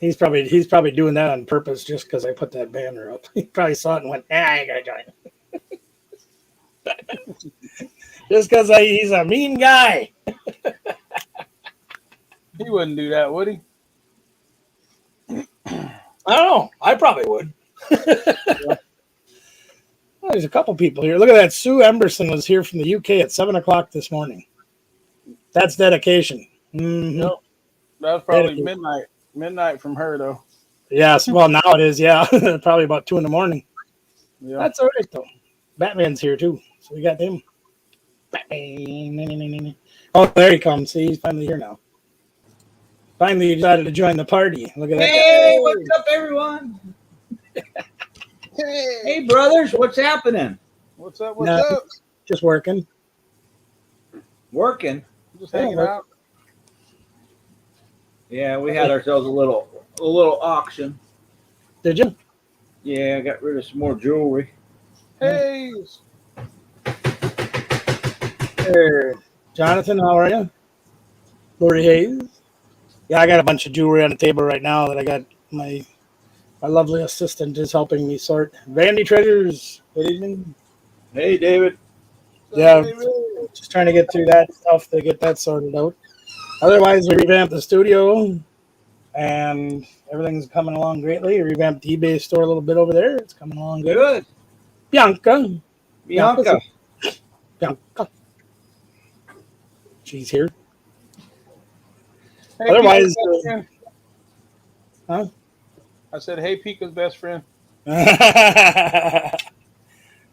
He's probably doing that on purpose just because I put that banner up. He probably saw it and went, I ain't gonna join. Just because he's a mean guy. He wouldn't do that, would he? I don't know. I probably would. Well, there's a couple people here. Look at that. Sue Emberson was here from the UK at 7:00 this morning. That's dedication. Mm-hmm. Yep. That's probably midnight from her, though. Yes. Well, now it is. Yeah. Probably about 2 a.m. Yeah. That's all right, though. Batman's here, too. So we got him. Batman. Oh, there he comes. See, he's finally here now. Finally, he decided to join the party. Look at that. Hey, what's up, everyone? Hey, brothers, what's happening? What's up? What's up? Just working. Working? Just hanging out. Yeah, we had ourselves a little auction. Did you? Yeah, I got rid of some more jewelry. Hey. Hey, Jonathan, how are you? Lori Hayes. Yeah, I got a bunch of jewelry on the table right now that I got my lovely assistant is helping me sort. Vandy Treasures. Good evening. Hey, David. Yeah, just trying to get through that stuff to get that sorted out. Otherwise, we revamped the studio, and everything's coming along greatly. We revamped the eBay store a little bit over there. It's coming along good. Good. Bianca. Bianca. She's here. Hey, Otherwise, huh? I said, hey, Pika's best friend.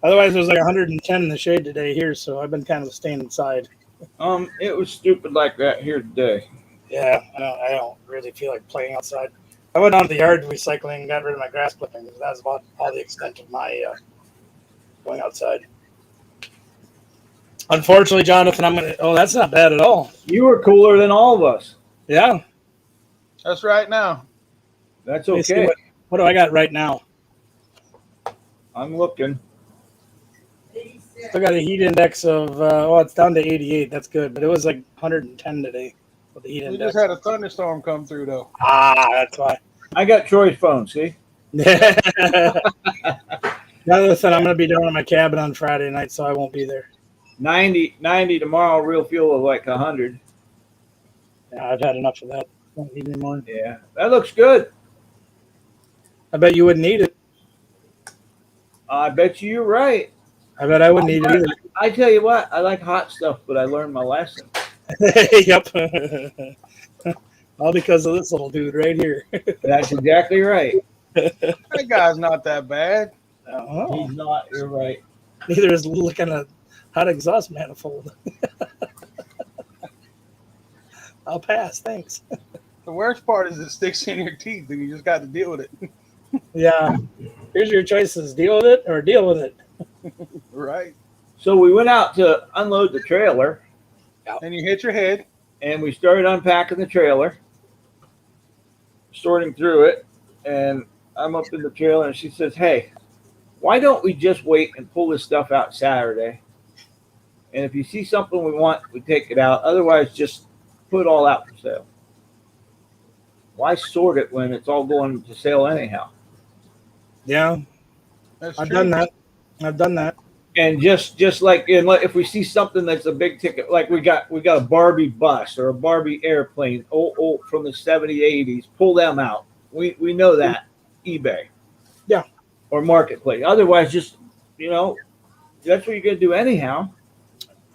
Otherwise, it was like 110 in the shade today here, so I've been kind of staying inside. It was stupid like that here today. Yeah, I don't really feel like playing outside. I went down to the yard recycling and got rid of my grass clippings. That was about all the extent of my going outside. Unfortunately, Jonathan, oh, that's not bad at all. You were cooler than all of us. Yeah. That's right now. That's okay. What do I got right now? I'm looking. Still got a heat index of, it's down to 88. That's good, but it was like 110 today with the heat index. We just had a thunderstorm come through, though. That's why. I got Troy's phone, see? Jonathan, I'm going to be down in my cabin on Friday night, so I won't be there. 90 tomorrow, real feel of like 100. Yeah, I've had enough of that. Don't need any more. Yeah, that looks good. I bet you wouldn't need it. I bet you're right. I bet I wouldn't need it either. I tell you what, I like hot stuff, but I learned my lesson. Yep. All because of this little dude right here. That's exactly right. That guy's not that bad. Oh. He's not. You're right. Neither is looking at hot exhaust manifold. I'll pass, thanks. The worst part is it sticks in your teeth, and you just got to deal with it. Yeah. Here's your choices. Deal with it or deal with it. Right. So we went out to unload the trailer. And you hit your head. And we started unpacking the trailer, sorting through it. And I'm up in the trailer, and she says, hey, why don't we just wait and pull this stuff out Saturday? And if you see something we want, we take it out. Otherwise, just put it all out for sale. Why sort it when it's all going to sale anyhow? Yeah. I've done that. And just like if we see something that's a big ticket, like we got a Barbie bus or a Barbie airplane, from the 70s, 80s, pull them out. We know that. eBay. Yeah. Or marketplace. Otherwise, just that's what you're gonna do anyhow.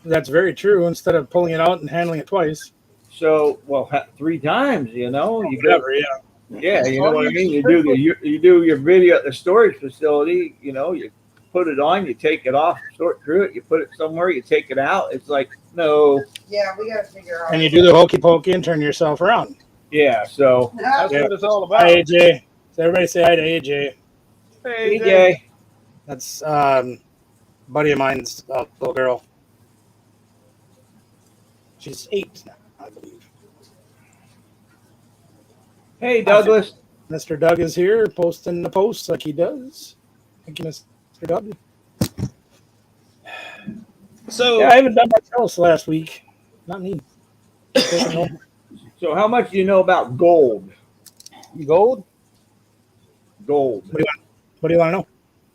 That's very true. Instead of pulling it out and handling it twice. So 3 times, Whatever, yeah. Yeah, you know what I mean. You do your video at the storage facility. You put it on, you take it off, sort through it, you put it somewhere, you take it out. It's like no. Yeah, we got to figure out. And you do the hokey pokey and turn yourself around. Yeah, so that's what it's all about. Hi, AJ. So everybody say hi to AJ. Hey, AJ. That's buddy of mine's little girl. She's 8 now, I believe. Hey, Douglas. Mr. Doug is here posting the posts like he does. Thank you, Mr. Doug. So yeah, I haven't done much else last week. Not me. So how much do you know about gold? Gold? Gold. What do you want to know?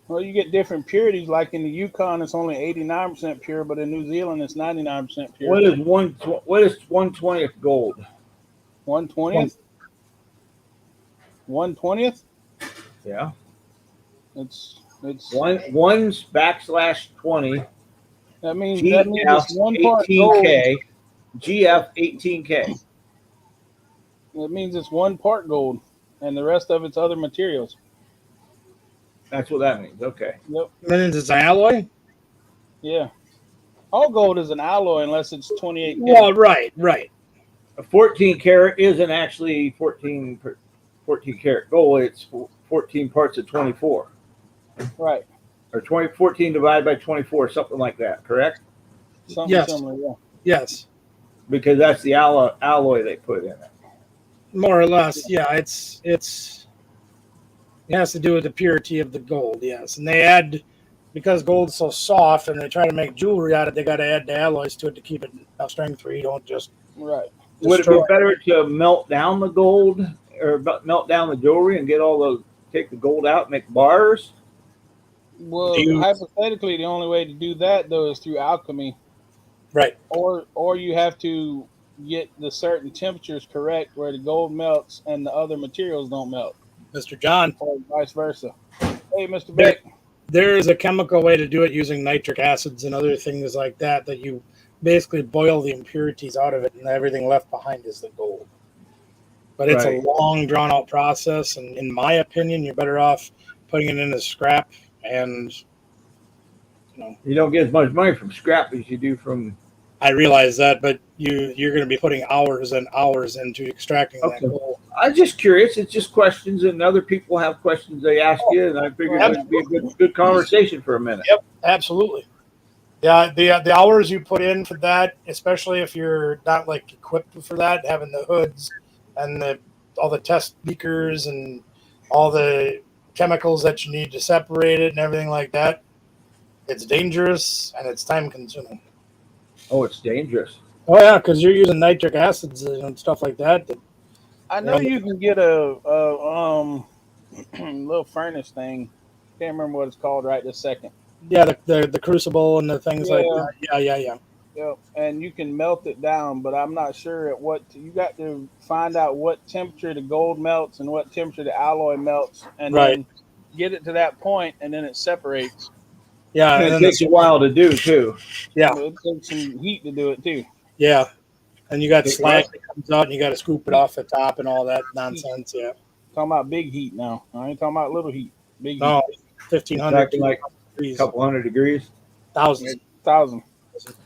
Well, you get different purities. Like in the Yukon, it's only 89% pure, but in New Zealand, it's 99% pure. What is 1/20th gold? 1/20th? 1/20th? Yeah. It's One's /20. that means GF it's 1 part gold. 18K. GF 18K. That means it's 1 part gold, and the rest of it's other materials. That's what that means. Okay. Yep. Then it's an alloy. Yeah. All gold is an alloy unless it's 28K. Well, right. A 14 karat isn't actually 14 karat gold. It's 14 parts of 24. Right. Or 14 divided by 24, something like that, correct? Something Yes. similar, yeah. Yes, Because that's the alloy they put in it. more or less. Yeah, it has to do with the purity of the gold. Yes, and they add, because gold's so soft and they try to make jewelry out of it, they got to add the alloys to it to keep it enough strength where you don't just Right. Would it be better to melt down the gold or melt down the jewelry and take the gold out and make bars? Well, hypothetically, the only way to do that though is through alchemy, right. or you have to get the certain temperatures correct where the gold melts and the other materials don't melt, Mr. John. or vice versa. Hey, Mr. Beck. There is a chemical way to do it using nitric acids and other things like that you basically boil the impurities out of it, and everything left behind is the gold. But it's a long, drawn-out process, and in my opinion, you're better off putting it in as scrap. And you don't get as much money from scrap as you do from. I realize that, but you're going to be putting hours and hours into extracting that gold. I'm just curious. It's just questions, and other people have questions they ask you, and I figured it would be a good conversation for a minute. Yep, absolutely. Yeah, the hours you put in for that, especially if you're not like equipped for that, having the hoods and all the test beakers and all the chemicals that you need to separate it and everything like that, it's dangerous and it's time consuming. Oh, it's dangerous. Oh yeah, because you're using nitric acids and stuff like that. I know you can get a little furnace thing. Can't remember what it's called right this second. Yeah, the crucible and the things like that. Yeah. Yep, and you can melt it down, but I'm not sure at what you got to find out what temperature the gold melts and what temperature the alloy melts, and then get it to that point, and then it separates. Yeah, and it takes a while to do too. Yeah, it takes some heat to do it too. Yeah, and you got slag that comes out, and you got to scoop it off the top and all that nonsense. Yeah, talking about big heat now. I ain't talking about little heat. Big heat. 1,500 like degrees. A couple hundred degrees. Thousand.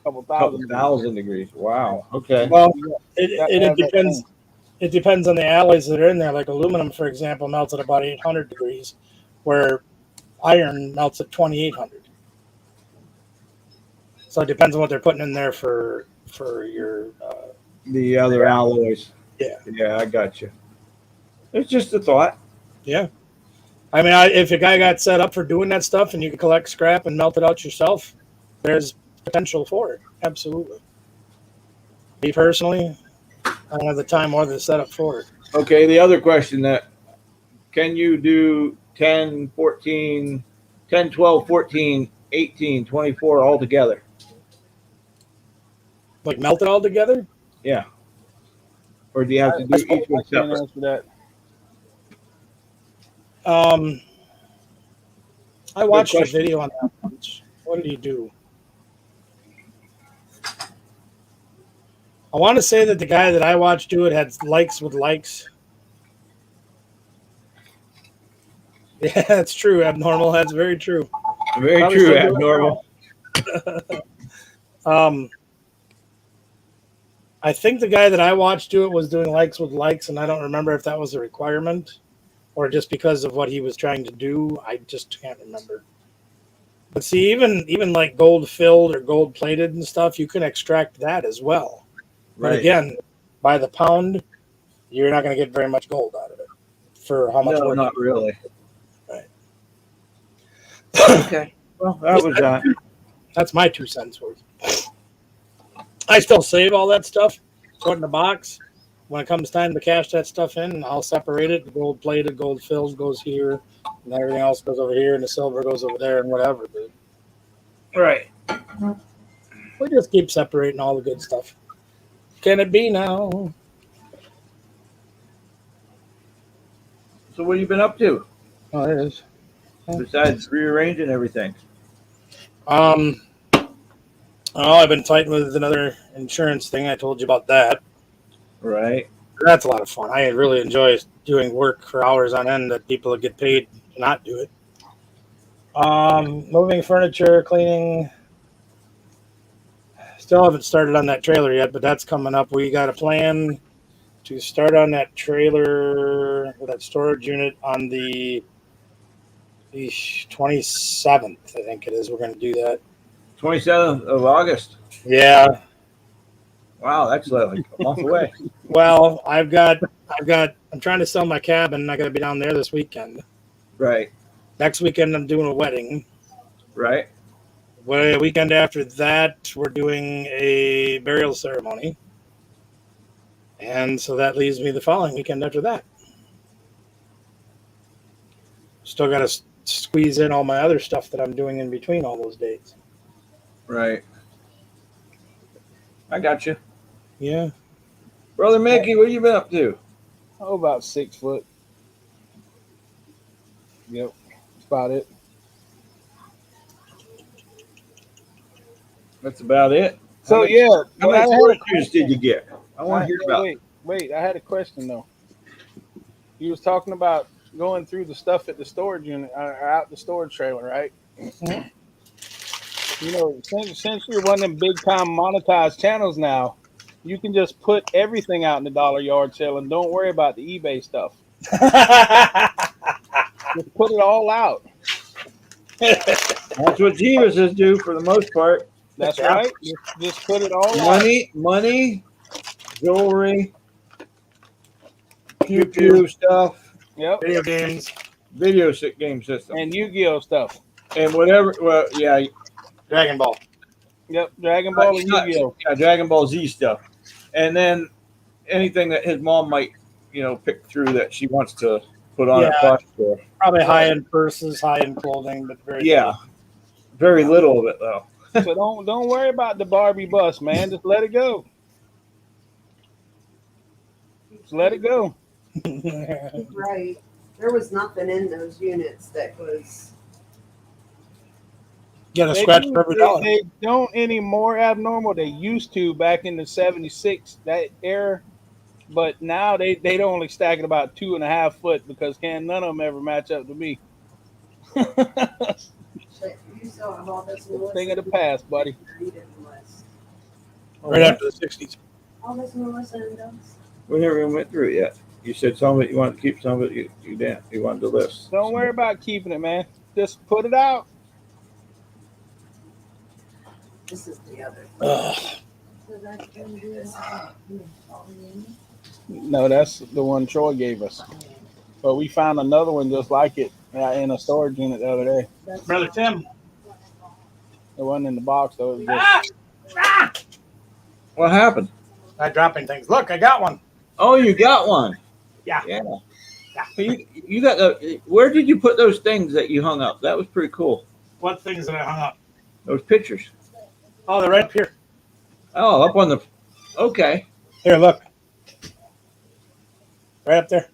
Couple thousand degrees. Wow. Okay. Well, it depends. It depends on the alloys that are in there. Like aluminum, for example, melts at about 800 degrees, where iron melts at 2,800. So it depends on what they're putting in there for your the other alloys. Yeah, I got you. It's just a thought. Yeah, I mean, if a guy got set up for doing that stuff and you can collect scrap and melt it out yourself, there's potential for it. Absolutely. Me personally, I don't have the time or the setup for it. Okay, the other question can you do 10, 14, 10, 12, 14, 18, 24 all together? Like melt it all together? Yeah. Or do you have to do each one separate? I watched a video on that once. What did he do? I want to say that the guy that I watched do it had likes with likes. Yeah, that's true, Abnormal. That's very true. Very true, Abnormal. I think the guy that I watched do it was doing likes with likes, and I don't remember if that was a requirement or just because of what he was trying to do. I just can't remember. But see, even like gold filled or gold plated and stuff, you can extract that as well. But again, by the pound, you're not going to get very much gold out of it. For how much? No, not really. Right. Okay. Well, that was that. That's my 2 cents worth. I still save all that stuff, put it in a box, when it comes time to cash that stuff in, I'll separate it. The gold plated, gold filled goes here, and everything else goes over here, and the silver goes over there, and whatever. But Right. we just keep separating all the good stuff. Can it be now? So what have you been up to Oh, it is. besides rearranging everything? Oh, I've been fighting with another insurance thing. I told you about that. Right. That's a lot of fun. I really enjoy doing work for hours on end that people get paid to not do it. Moving furniture, cleaning. Still haven't started on that trailer yet, but that's coming up. We got a plan to start on that trailer with that storage unit on the 27th, I think it is. We're going to do that. 27th of August. Yeah. Wow, that's like a month away. Well, I'm trying to sell my cabin. I got to be down there this weekend. Right. Next weekend, I'm doing a wedding. Right. Well, weekend after that, we're doing a burial ceremony. And so that leaves me the following weekend after that. Still got to squeeze in all my other stuff that I'm doing in between all those dates. Right. I got you. Yeah. Brother Mickey, what have you been up to? Oh, about 6 foot. Yep, that's about it. That's about it. So yeah, How many furnitures did you get? I want to hear about. Wait, I had a question though. You was talking about going through the stuff at the storage unit or out the storage trailer, right? Mhm. You know, since you're one of them big time monetized channels now, you can just put everything out in the dollar yard sale and don't worry about the eBay stuff. Just put it all out. That's what Jeeves do for the most part. That's right. Just put it all out. Money, jewelry, pew stuff. Yep. Video games. Video game system. And Yu-Gi-Oh stuff. And whatever. Well, yeah. Dragon Ball. Yep. Dragon Ball and Yu-Gi-Oh. Yeah, Dragon Ball Z stuff. And then anything that his mom might, pick through that she wants to put on her pocket store. Probably high-end purses, high-end clothing, but very little of it though. So don't worry about the Barbie bus, man. Just let it go. Just let it go. Right. There was nothing in those units that was. Get a scratch for every dollar. They don't anymore abnormal. They used to back in the 76, that era. But now they only stack it about 2.5 foot because none of them ever match up to me. You still have all this Melissa. Thing of the past, buddy. Right after the 60s. All this Melissa and those. We never even went through it yet. You said some of it you wanted to keep, some of it you wanted to list. Don't worry about keeping it, man. Just put it out. This is the other. No, that's the one Troy gave us. But we found another one just like it in a storage unit the other day. Brother Tim. It wasn't in the box though. It was just, What happened? I'm dropping things. Look, I got one. Oh, you got one. Yeah. You got where did you put those things that you hung up? That was pretty cool. What things that I hung up? Those pictures. Oh, they're right up here. Oh, up on the. Okay. Here, look. Right up there.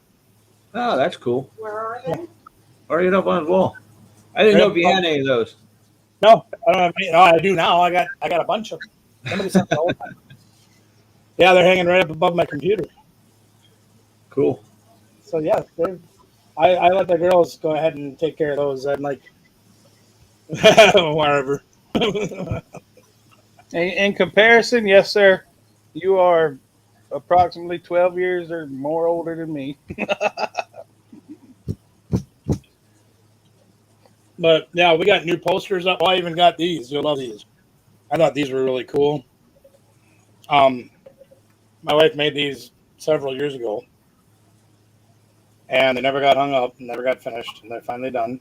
Oh, that's cool. Where are they? Right up on the wall. I didn't know if you had any of those. No, I don't have any. No, I do now. I got a bunch of them. Somebody sent them all the time. Yeah, they're hanging right up above my computer. Cool. So yeah, I let the girls go ahead and take care of those. I'm like, wherever. in comparison, yes, sir. You are approximately 12 years or more older than me. But yeah, we got new posters up. Oh, I even got these. You'll love these. I thought these were really cool. My wife made these several years ago, and they never got hung up, never got finished, and they're finally done.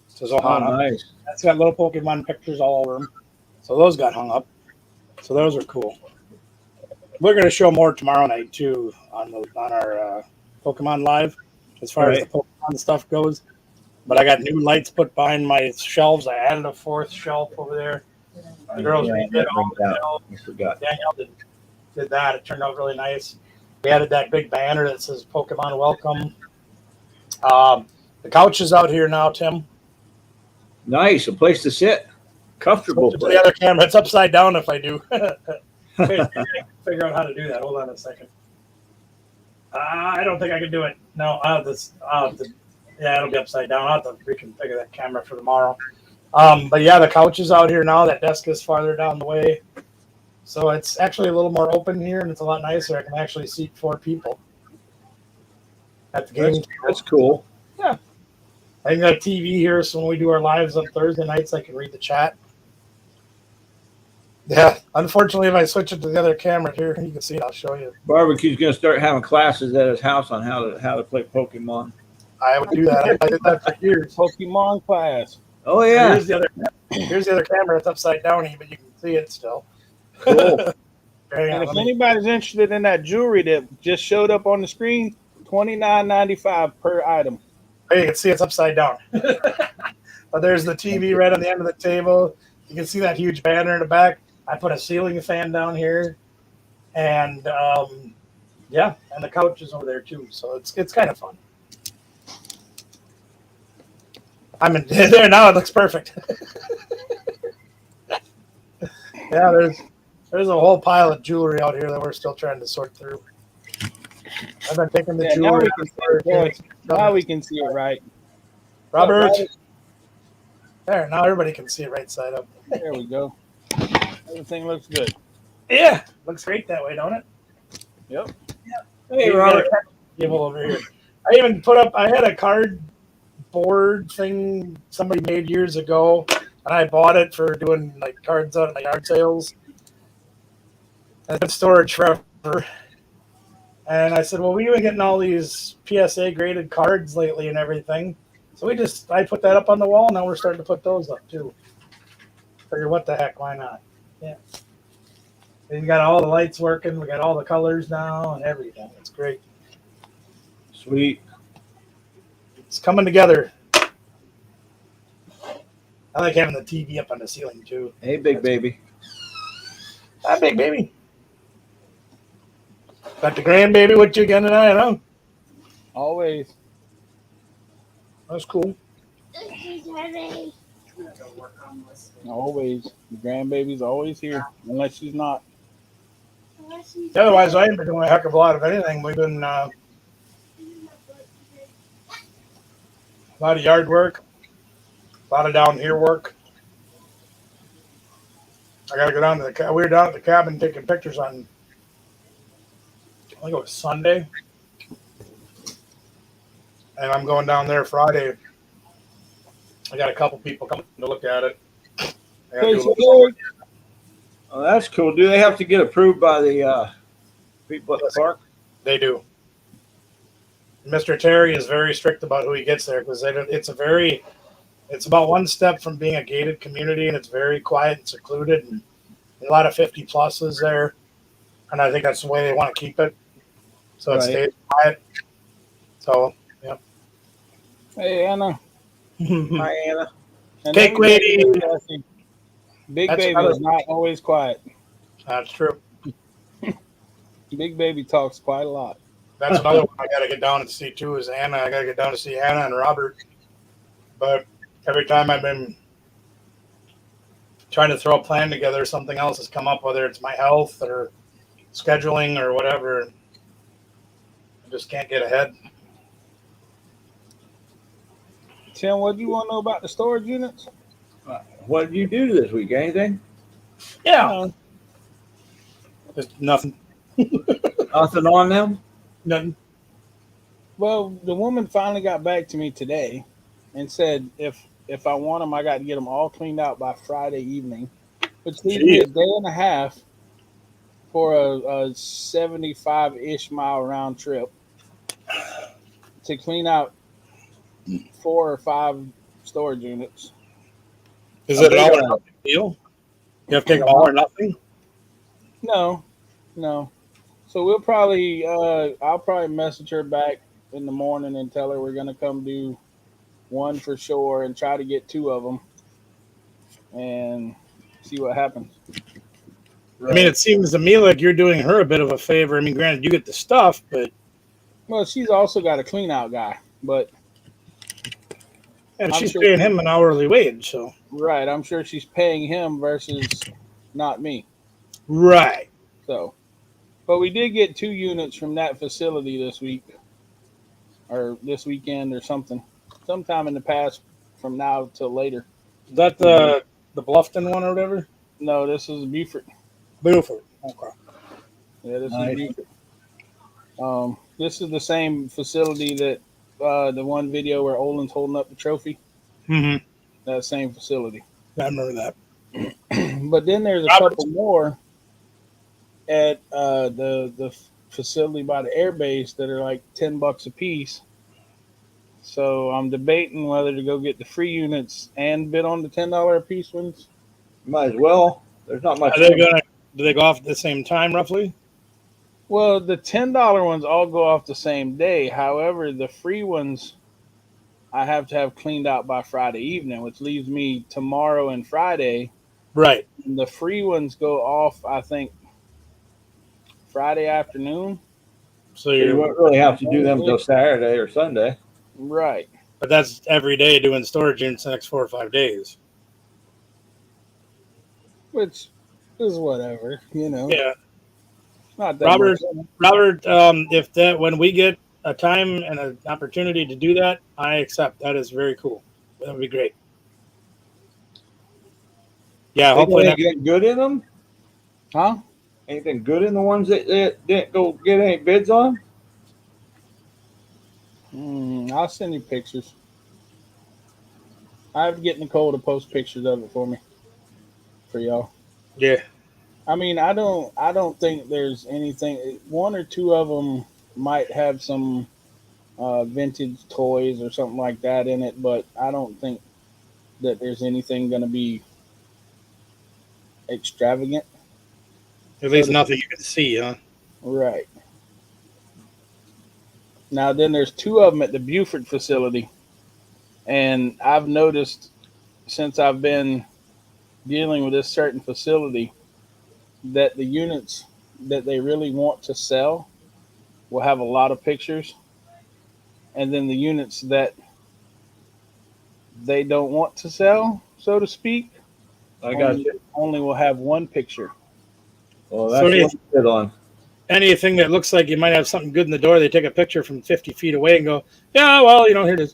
So Zohana. Oh, nice. It's got little Pokemon pictures all over them. So those got hung up. So those are cool. We're going to show more tomorrow night too on our Pokemon Live, as far as the Pokemon stuff goes. But I got new lights put behind my shelves. I added a fourth shelf over there. The girls redid all the shelves. I forgot. Danielle did that. It turned out really nice. We added that big banner that says Pokemon Welcome. The couch is out here now, Tim. Nice, a place to sit. Comfortable To place. the other camera. It's upside down if I do. Figure out how to do that. Hold on a second. I don't think I can do it. No, yeah, it'll be upside down. I'll have to reconfigure that camera for tomorrow. But yeah, the couch is out here now. That desk is farther down the way. So it's actually a little more open here, and it's a lot nicer. I can actually seat 4 people at the game. That's cool. Yeah. I got a TV here, so when we do our lives on Thursday nights, I can read the chat. Yeah, unfortunately, if I switch it to the other camera here, you can see it. I'll show you. Barbecue's going to start having classes at his house on how to play Pokemon. I would do that. I did that for years. Pokemon class. Oh yeah. Here's the other camera. It's upside down, but you can see it still. Cool. And if anybody's interested in that jewelry that just showed up on the screen, $29.95 per item. Hey, you can see it's upside down. But there's the TV right on the end of the table. You can see that huge banner in the back. I put a ceiling fan down here, and yeah, and the couch is over there too. So it's kind of fun. I'm in there now. It looks perfect. Yeah, there's a whole pile of jewelry out here that we're still trying to sort through. I've been taking the jewelry. Now we can see it right. Robert. There, now everybody can see it right side up. There we go. Everything looks good. Yeah, looks great that way, don't it? Yep. Hey, Robert. Over here. I even I had a cardboard thing somebody made years ago, and I bought it for doing like cards out at my yard sales. And it's been storage forever. And I said, well, we've been getting all these PSA graded cards lately and everything. So I put that up on the wall. Now we're starting to put those up too. Figure what the heck, why not? Yeah. We got all the lights working. We got all the colors now and everything. It's great. Sweet. It's coming together. I like having the TV up on the ceiling too. Hey, big baby. Hi, big baby. Got the grandbaby with you again tonight, huh? Always. That's cool. Always. The grandbaby's always here, unless she's not. Otherwise, I ain't been doing a heck of a lot of anything. We've been a lot of yard work, a lot of down here work. I got to go down to the. We were down at the cabin taking pictures on. I think it was Sunday, and I'm going down there Friday. I got a couple people coming to look at it. Oh, that's cool. Do they have to get approved by the people at the park? They do. Mr. Terry is very strict about who he gets there because it's about one step from being a gated community, and it's very quiet and secluded, and a lot of 50 pluses there, and I think that's the way they want to keep it. So it stays quiet. So, yeah. Hey, Anna. Hi, Anna. Cake lady. Big baby is not always quiet. That's true. Big baby talks quite a lot. That's another one I got to get down and see too is Anna. I got to get down to see Anna and Robert. But every time I've been trying to throw a plan together, something else has come up, whether it's my health or scheduling or whatever. I just can't get ahead. Tim, what do you want to know about the storage units? What did you do this week? Anything? Yeah. Just nothing. Nothing on them? Nothing. Well, the woman finally got back to me today and said if I want them, I got to get them all cleaned out by Friday evening, which leaves me a day and a half for a 75-ish mile round trip to clean out 4 or 5 storage units. Is it all or nothing deal? You have to take them all or nothing? No. So we'll probably, I'll probably message her back in the morning and tell her we're gonna come do one for sure and try to get two of them and see what happens. I mean, it seems to me like you're doing her a bit of a favor. I mean, granted, you get the stuff, but Well, she's also got a clean out guy, but and I'm she's sure paying him an hourly wage, so right. I'm sure she's paying him versus not me. right. So, but we did get two units from that facility this week or this weekend or something, sometime in the past from now till later. Is that the Bluffton one or whatever? No, this is Beaufort. Beaufort. Okay. Yeah, this Nice. is Beaufort. This is the same facility that the one video where Olin's holding up the trophy. Mm-hmm. That same facility. I remember that. But then there's a couple more at the facility by the air base that are like $10 a piece. So I'm debating whether to go get the free units and bid on the $10 a piece ones. Might as well. There's not much. Are they gonna? Do they go off at the same time, roughly? Well, the $10 ones all go off the same day. However, the free ones I have to have cleaned out by Friday evening, which leaves me tomorrow and Friday. Right. And the free ones go off, I think, Friday afternoon. So You won't really have to do them till Saturday or Sunday. Right. but that's every day doing storage units the next 4 or 5 days. Which is whatever, you know. Yeah. Not that Robert, much. Robert, if that when we get a time and an opportunity to do that, I accept. That is very cool. That would be great. Yeah, hopefully Anything get good in them? Huh? Anything good in the ones that didn't go get any bids on? I'll send you pictures. I have to get Nicole to post pictures of it for me, for y'all. Yeah. I mean, I don't think there's anything. One or two of them might have some vintage toys or something like that in it, but I don't think that there's anything going to be extravagant. At least nothing you can see, huh? Right. Now, then there's two of them at the Beaufort facility. And I've noticed since I've been dealing with this certain facility that the units that they really want to sell will have a lot of pictures. And then the units that they don't want to sell, so to speak, only will have one picture. Well, that's what we bid on. Anything that looks like you might have something good in the door, they take a picture from 50 feet away and go, yeah, well, here it is.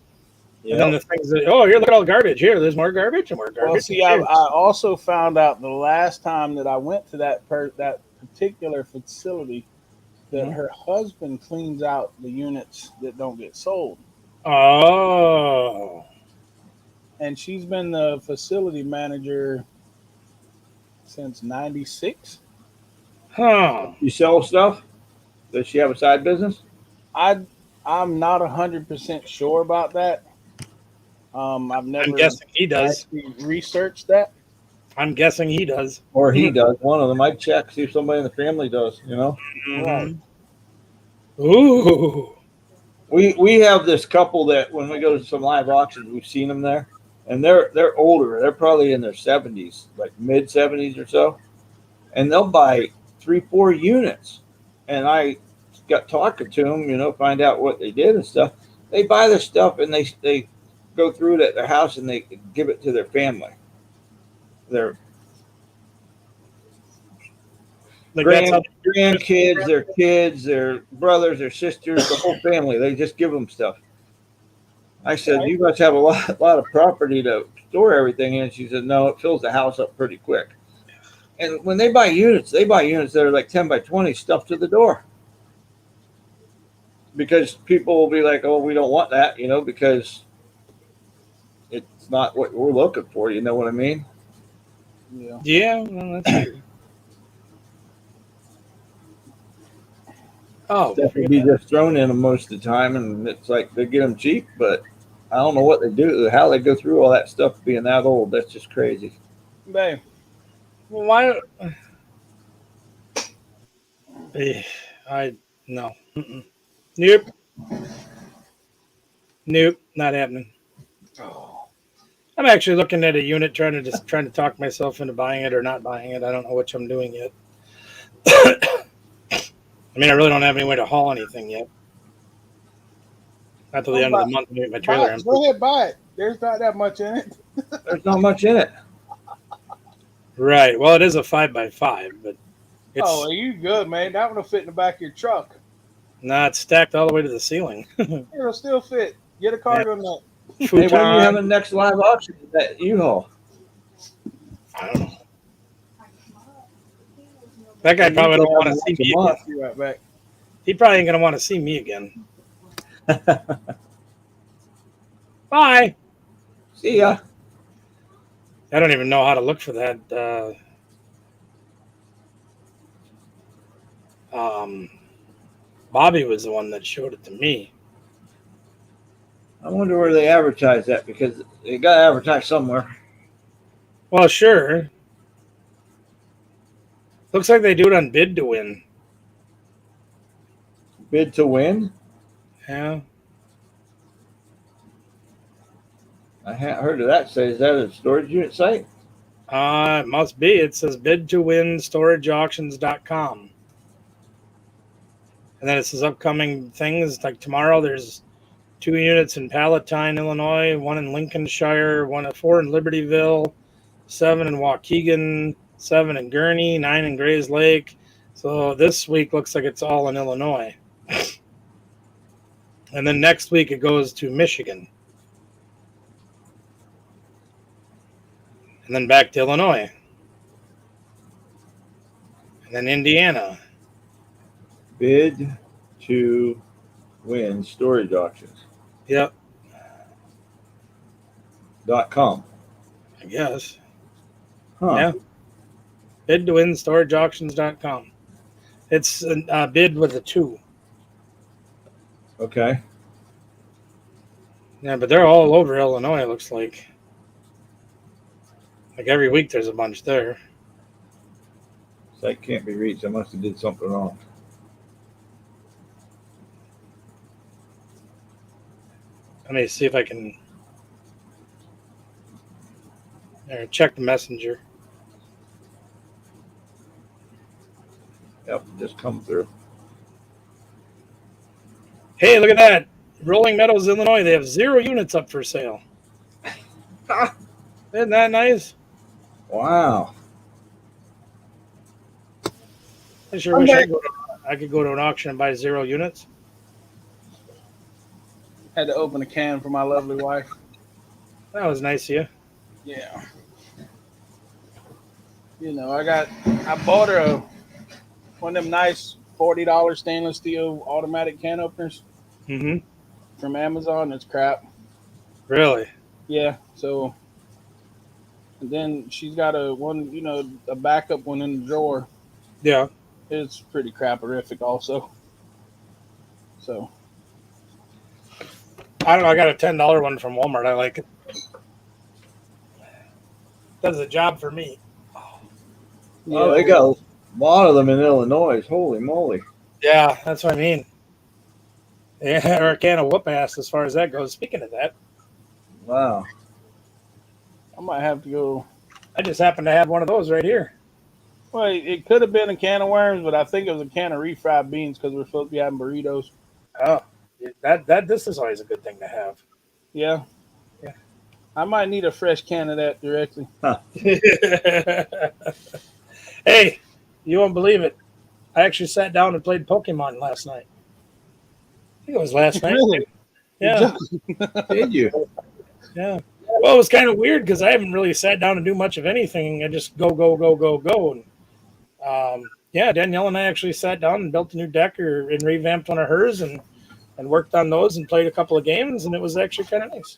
Yep. And then the things that, here, look at all the garbage. Here, there's more garbage and more garbage. Well, see, I also found out the last time that I went to that particular facility that her husband cleans out the units that don't get sold. Oh. And she's been the facility manager since '96. Huh. You sell stuff? Does she have a side business? I'm not 100% sure about that. I've never. I'm guessing he does. Researched that. I'm guessing he does. Or he does. One of them. I'd check, see if somebody in the family does, Mm-hmm. Right. Ooh. We have this couple that when we go to some live auctions, we've seen them there. And they're older. They're probably in their 70s, like mid 70s or so. And they'll buy 3-4 units. And I got talking to them, find out what they did and stuff. They buy their stuff and they go through it at their house and they give it to their family. Their grandkids, their kids, their brothers, their sisters, the whole family. They just give them stuff. I said, you guys have a lot of property to store everything in. She said, no, it fills the house up pretty quick. And when they buy units that are like 10 by 20 stuffed to the door. Because people will be like, oh, we don't want that, because it's not what we're looking for. You know what I mean? Yeah. Yeah, well, that's true. Oh, Definitely be just thrown in them most of the time, and it's like they get them cheap, but I don't know what they do, how they go through all that stuff being that old. That's just crazy. Babe. well, why? No. Mm-mm. Nope. Nope. Not happening. Oh. I'm actually looking at a unit, trying to talk myself into buying it or not buying it. I don't know which I'm doing yet. I mean, I really don't have any way to haul anything yet. Not till the end of the month to get my trailer empty. Go ahead, buy it. There's not that much in it. There's not much in it. Right. Well, it is a 5x5, but it's Oh, are you good, man? That one will fit in the back of your truck. not stacked all the way to the ceiling. It'll still fit. Get a cargo net. Hey, when are you Futon. having the next live auction at U-Haul? I don't know. That guy probably don't want to see me again. Be right back. He probably ain't gonna want to see me again. Bye. See ya. I don't even know how to look for that. Bobby was the one that showed it to me. I wonder where they advertise that, because they got to advertise somewhere. Well, sure. Looks like they do it on Bid to Win. Bid to win? Yeah. I hadn't heard of that. Is that a storage unit site? It must be. It says bid to win storageauctions.com. And then it says upcoming things. Like tomorrow, there's 2 units in Palatine, Illinois, 1 in Lincolnshire, 4 in Libertyville, 7 in Waukegan, 7 in Gurnee, 9 in Grays Lake. So this week looks like it's all in Illinois. And then next week it goes to Michigan. And then back to Illinois. And then Indiana. Bid to win storage auctions. Yep. .com. I guess. Huh. Yeah. Bid to win storageauctions.com. It's a bid with a 2. Okay. Yeah, but they're all over Illinois, it looks like. Like every week there's a bunch there. Site can't be reached. I must have did something wrong. Let me see if I can check the messenger. Yep, just come through. Hey, look at that. Rolling Meadows, Illinois. They have 0 units up for sale. Isn't that nice? Wow. I sure wish I could go to an auction and buy 0 units. Had to open a can for my lovely wife. That was nice of you. Yeah. You know, I bought her one of them nice $40 stainless steel automatic can openers Mm-hmm. from Amazon. It's crap. Really? Yeah. So, and then she's got a backup one in the drawer. Yeah. It's pretty crapperific also. So. I don't know. I got a $10 one from Walmart. I like it. Does the job for me. Yeah. Oh, they got a lot of them in Illinois. Holy moly. Yeah, that's what I mean. Yeah, or a can of whoop ass as far as that goes. Speaking of that, Wow. I might have to go. I just happen to have one of those right here. Well, it could have been a can of worms, but I think it was a can of refried beans because we're supposed to be having burritos. Oh, this is always a good thing to have. Yeah. Yeah. I might need a fresh can of that directly. Hey, you won't believe it. I actually sat down and played Pokemon last night. I think it was last night. Really? Yeah. Did you? Yeah. Well, it was kind of weird because I haven't really sat down and do much of anything. I just go. And, yeah, Danielle and I actually sat down and built a new deck and revamped one of hers and worked on those and played a couple of games, and it was actually kind of nice.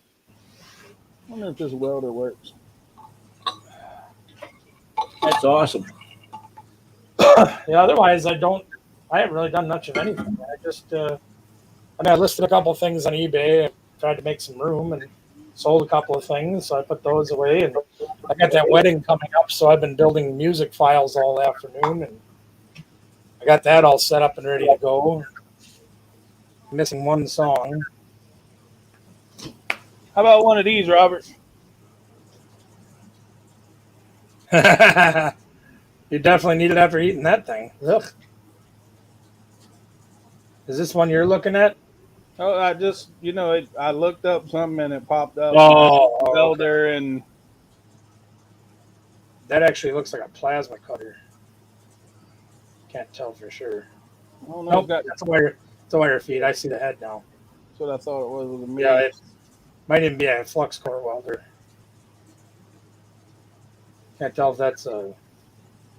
I wonder if this welder works. That's awesome. Yeah, otherwise I haven't really done much of anything. I listed a couple of things on eBay. I tried to make some room and sold a couple of things, so I put those away. And I got that wedding coming up, so I've been building music files all afternoon. And I got that all set up and ready to go. Missing one song. How about one of these, Robert? You definitely need it after eating that thing. Ugh. Is this one you're looking at? Oh, I just, I looked up something and it popped up. Oh, okay. Welder and That actually looks like a plasma cutter. Can't tell for sure. I don't know. Nope, it's a wire feed. I see the head now. That's what I thought it was. Yeah, it might even be a flux core welder. Can't tell if that's a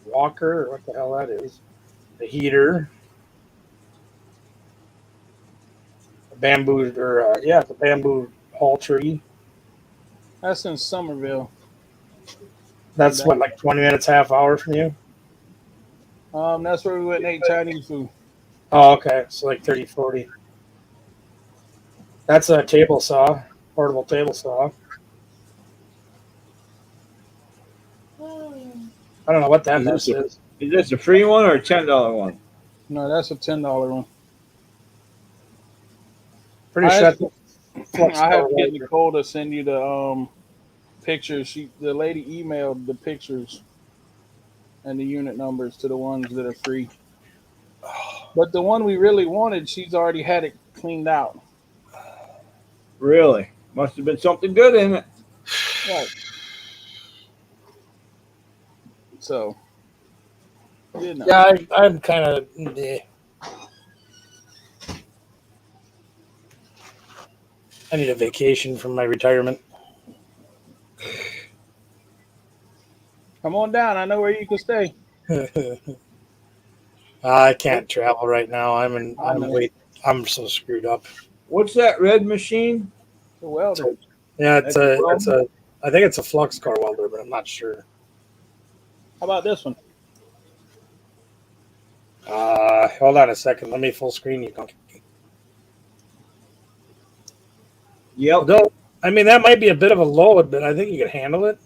walker or what the hell that is. A heater. A bamboo, or it's a bamboo haul tree. That's in Somerville. That's what, like 20 minutes, half hour from you? That's where we went and ate Chinese food. Oh, okay. So like 30, 40. That's a table saw, portable table saw. I don't know what that mess is. Is this a free one or a $10 one? No, that's a $10 one. Pretty sure that's I have to get Nicole to send you the pictures. The lady emailed the pictures and the unit numbers to the ones that are free. But the one we really wanted, she's already had it cleaned out. Really? Must have been something good in it. Right. So, yeah, I'm kind of. I need a vacation from my retirement. Come on down. I know where you can stay. I can't travel right now. I'm so screwed up. What's that red machine? The welder. Yeah, I think it's a flux core welder, but I'm not sure. How about this one? Hold on a second. Let me full screen you. Yep. Though, I mean, that might be a bit of a load, but I think you can handle it.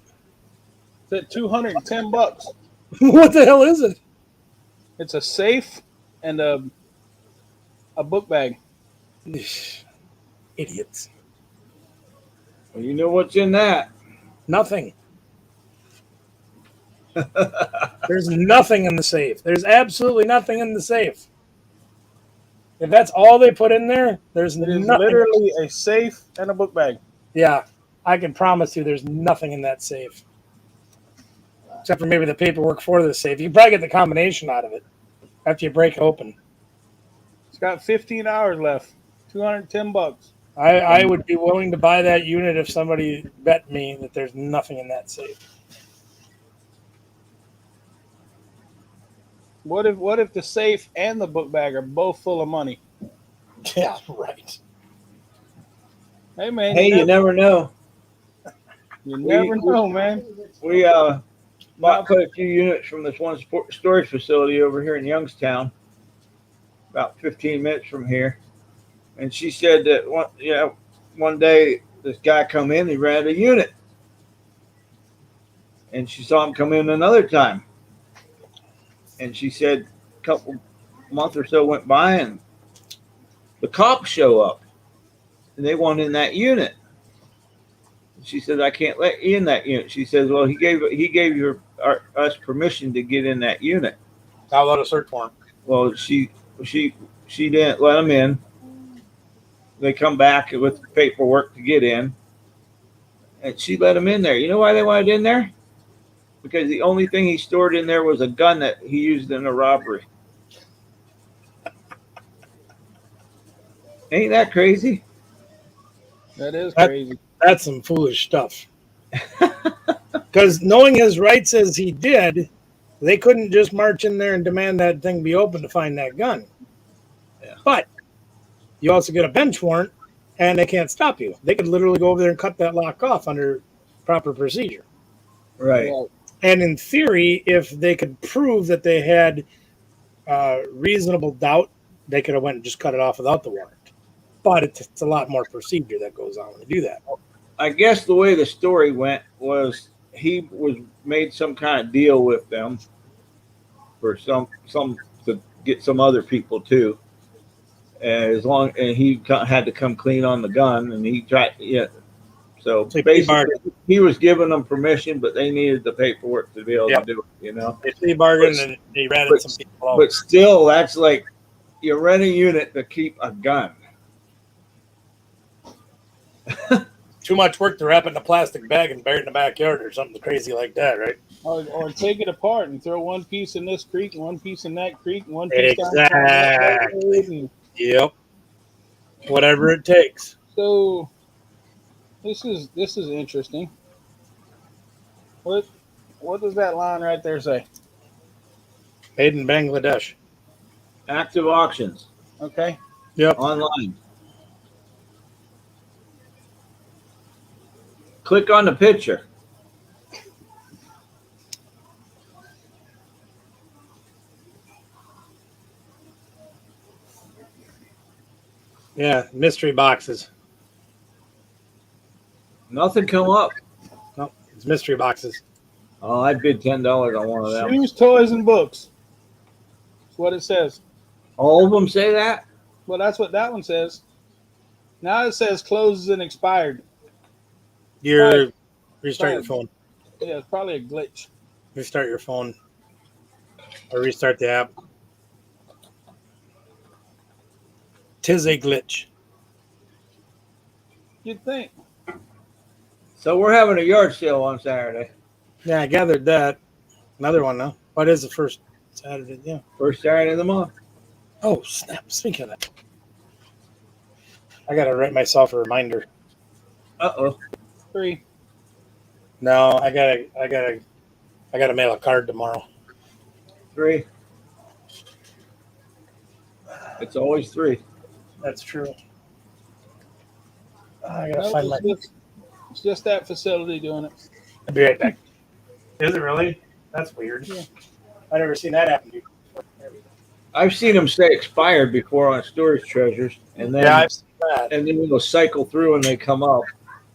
It's at $210. What the hell is it? It's a safe and a book bag. Idiots. Well, you know what's in that? Nothing. There's nothing in the safe. There's absolutely nothing in the safe. If that's all they put in there, there's nothing. Literally a safe and a book bag. Yeah, I can promise you there's nothing in that safe. Except for maybe the paperwork for the safe. You can probably get the combination out of it after you break it open. It's got 15 hours left. $210. I would be willing to buy that unit if somebody bet me that there's nothing in that safe. What if the safe and the book bag are both full of money? Yeah, right. Hey man, you never know. You never know, man. We bought quite a few units from this one storage facility over here in Youngstown, about 15 minutes from here. And she said that one day this guy come in, he rented a unit, and she saw him come in another time. And she said a couple months or so went by, and the cops show up, and they want in that unit. She said, "I can't let you in that unit." She says, "Well, he gave us permission to get in that unit." I'll let a search warrant. Well, she didn't let him in. They come back with paperwork to get in, and she let him in there. You know why they wanted in there? Because the only thing he stored in there was a gun that he used in a robbery. Ain't that crazy? That is crazy. That's some foolish stuff. Because knowing his rights as he did, they couldn't just march in there and demand that thing be open to find that gun. Yeah. But you also get a bench warrant, and they can't stop you. They could literally go over there and cut that lock off under proper procedure. Right. And in theory, if they could prove that they had reasonable doubt, they could have went and just cut it off without the warrant. But it's a lot more procedure that goes on when you do that. I guess the way the story went was made some kind of deal with them for some to get some other people too. And he had to come clean on the gun, and he tried. Yeah. So basically, he was giving them permission, but they needed the paperwork to be able to do it. They plea bargained and he ratted some people out. But still, that's like you rent a unit to keep a gun. Too much work to wrap it in a plastic bag and bury it in the backyard or something crazy like that, right? Or take it apart and throw one piece in this creek and one piece in that creek and one piece exactly. Yep. Whatever it takes. So this is interesting. What does that line right there say? Made in Bangladesh. Active auctions. Okay. Yep. Online. Click on the picture. Yeah, mystery boxes. Nothing come up. No, it's mystery boxes. Oh, I bid $10 on one of them. Shoes, toys, and books. That's what it says. All of them say that? Well, that's what that one says. Now it says closes and expired. Restart your phone. Yeah, it's probably a glitch. Restart your phone. Or restart the app. 'Tis a glitch. You'd think. So we're having a yard sale on Saturday. Yeah, I gathered that. Another one now. What is the first Saturday? Yeah. First Saturday of the month. Oh, snap. Speaking of that. I gotta write myself a reminder. Uh-oh. 3. No, I gotta mail a card tomorrow. 3. It's always 3. That's true. I gotta find my. It's just that facility doing it. I'll be right back. Is it really? That's weird. Yeah. I've never seen that happen before. I've seen them say expired before on storage treasures, and then I've seen that. And then they'll cycle through and they come up.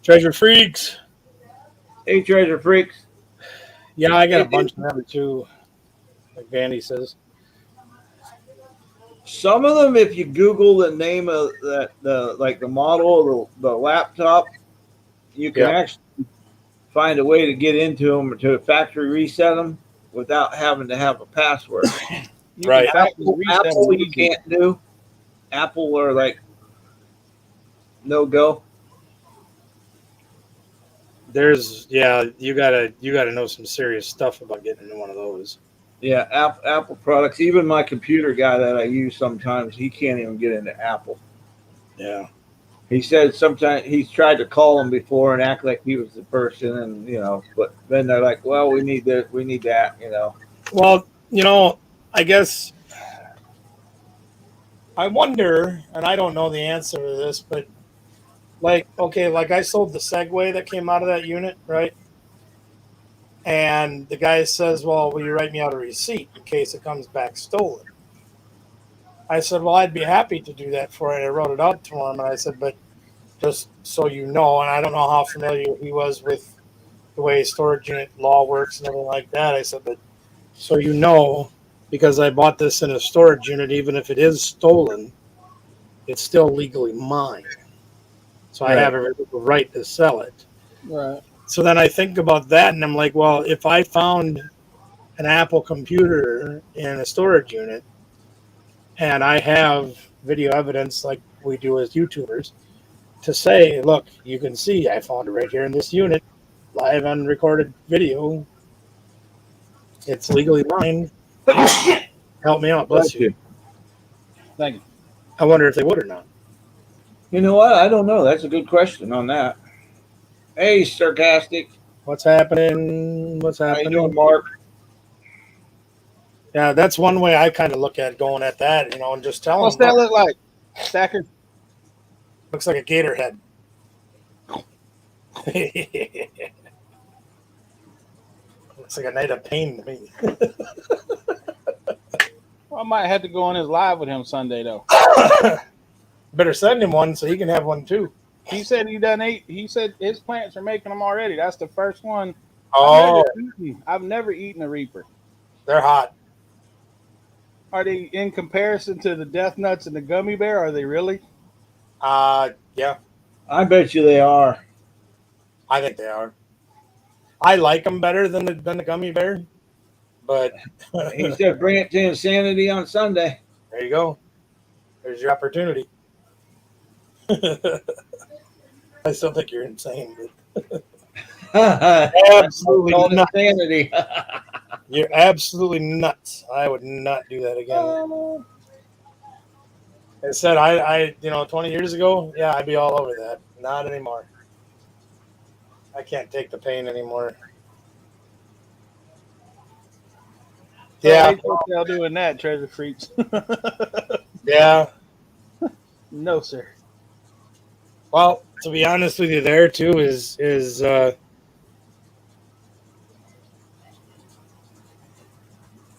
Treasure freaks. Hey, treasure freaks. Yeah, I got a bunch of them too. Like Vandy says. Some of them, if you Google the name of the model of the laptop, you can actually find a way to get into them to factory reset them without having to have a password. Right. Apple you can't do. Apple are like no go. You gotta know some serious stuff about getting into one of those. Yeah, Apple products. Even my computer guy that I use sometimes, he can't even get into Apple. Yeah. He said sometimes he's tried to call them before and act like he was the person, and but then they're like, well, we need this, we need that, Well, I guess I wonder, and I don't know the answer to this, but like I sold the Segway that came out of that unit, right? And the guy says, well, will you write me out a receipt in case it comes back stolen? I said, well, I'd be happy to do that for you. I wrote it out to him, and I said, but just so you know, and I don't know how familiar he was with the way storage unit law works and everything like that. I said, but so you know, because I bought this in a storage unit, even if it is stolen, it's still legally mine. So I have a right to sell it. Right. So then I think about that, and I'm like, well, if I found an Apple computer in a storage unit, and I have video evidence like we do as YouTubers, to say, look, you can see I found it right here in this unit, live on recorded video. It's legally mine. Help me out, bless you. Thank you. I wonder if they would or not. You know what? I don't know. That's a good question on that. Hey, sarcastic. What's happening? How you doing, Mark? Yeah, that's one way I kind of look at going at that, and just telling What's them. that look like, Stacker? Looks like a gator head. Looks like a night of pain to me. Well, I might have to go on his live with him Sunday, though. Better send him one so he can have one too. He said he done ate. He said his plants are making them already. That's the first one. Oh, I've never eaten a Reaper. they're hot. Are they in comparison to the Death Nuts and the Gummy Bear? Are they really? Yeah, I bet you they are. I think they are. I like them better than the gummy bear, but He there said, "Bring it to insanity on Sunday." you go. There's your opportunity. I still think you're insane, but That's absolutely called nuts. insanity. You're absolutely nuts. I would not do that again. I said, 20 years ago, yeah, I'd be all over that. Not anymore. I can't take the pain anymore. So Yeah, ain't no tell doing that, treasure freaks. yeah. No, sir. Well, to be honest with you, there too is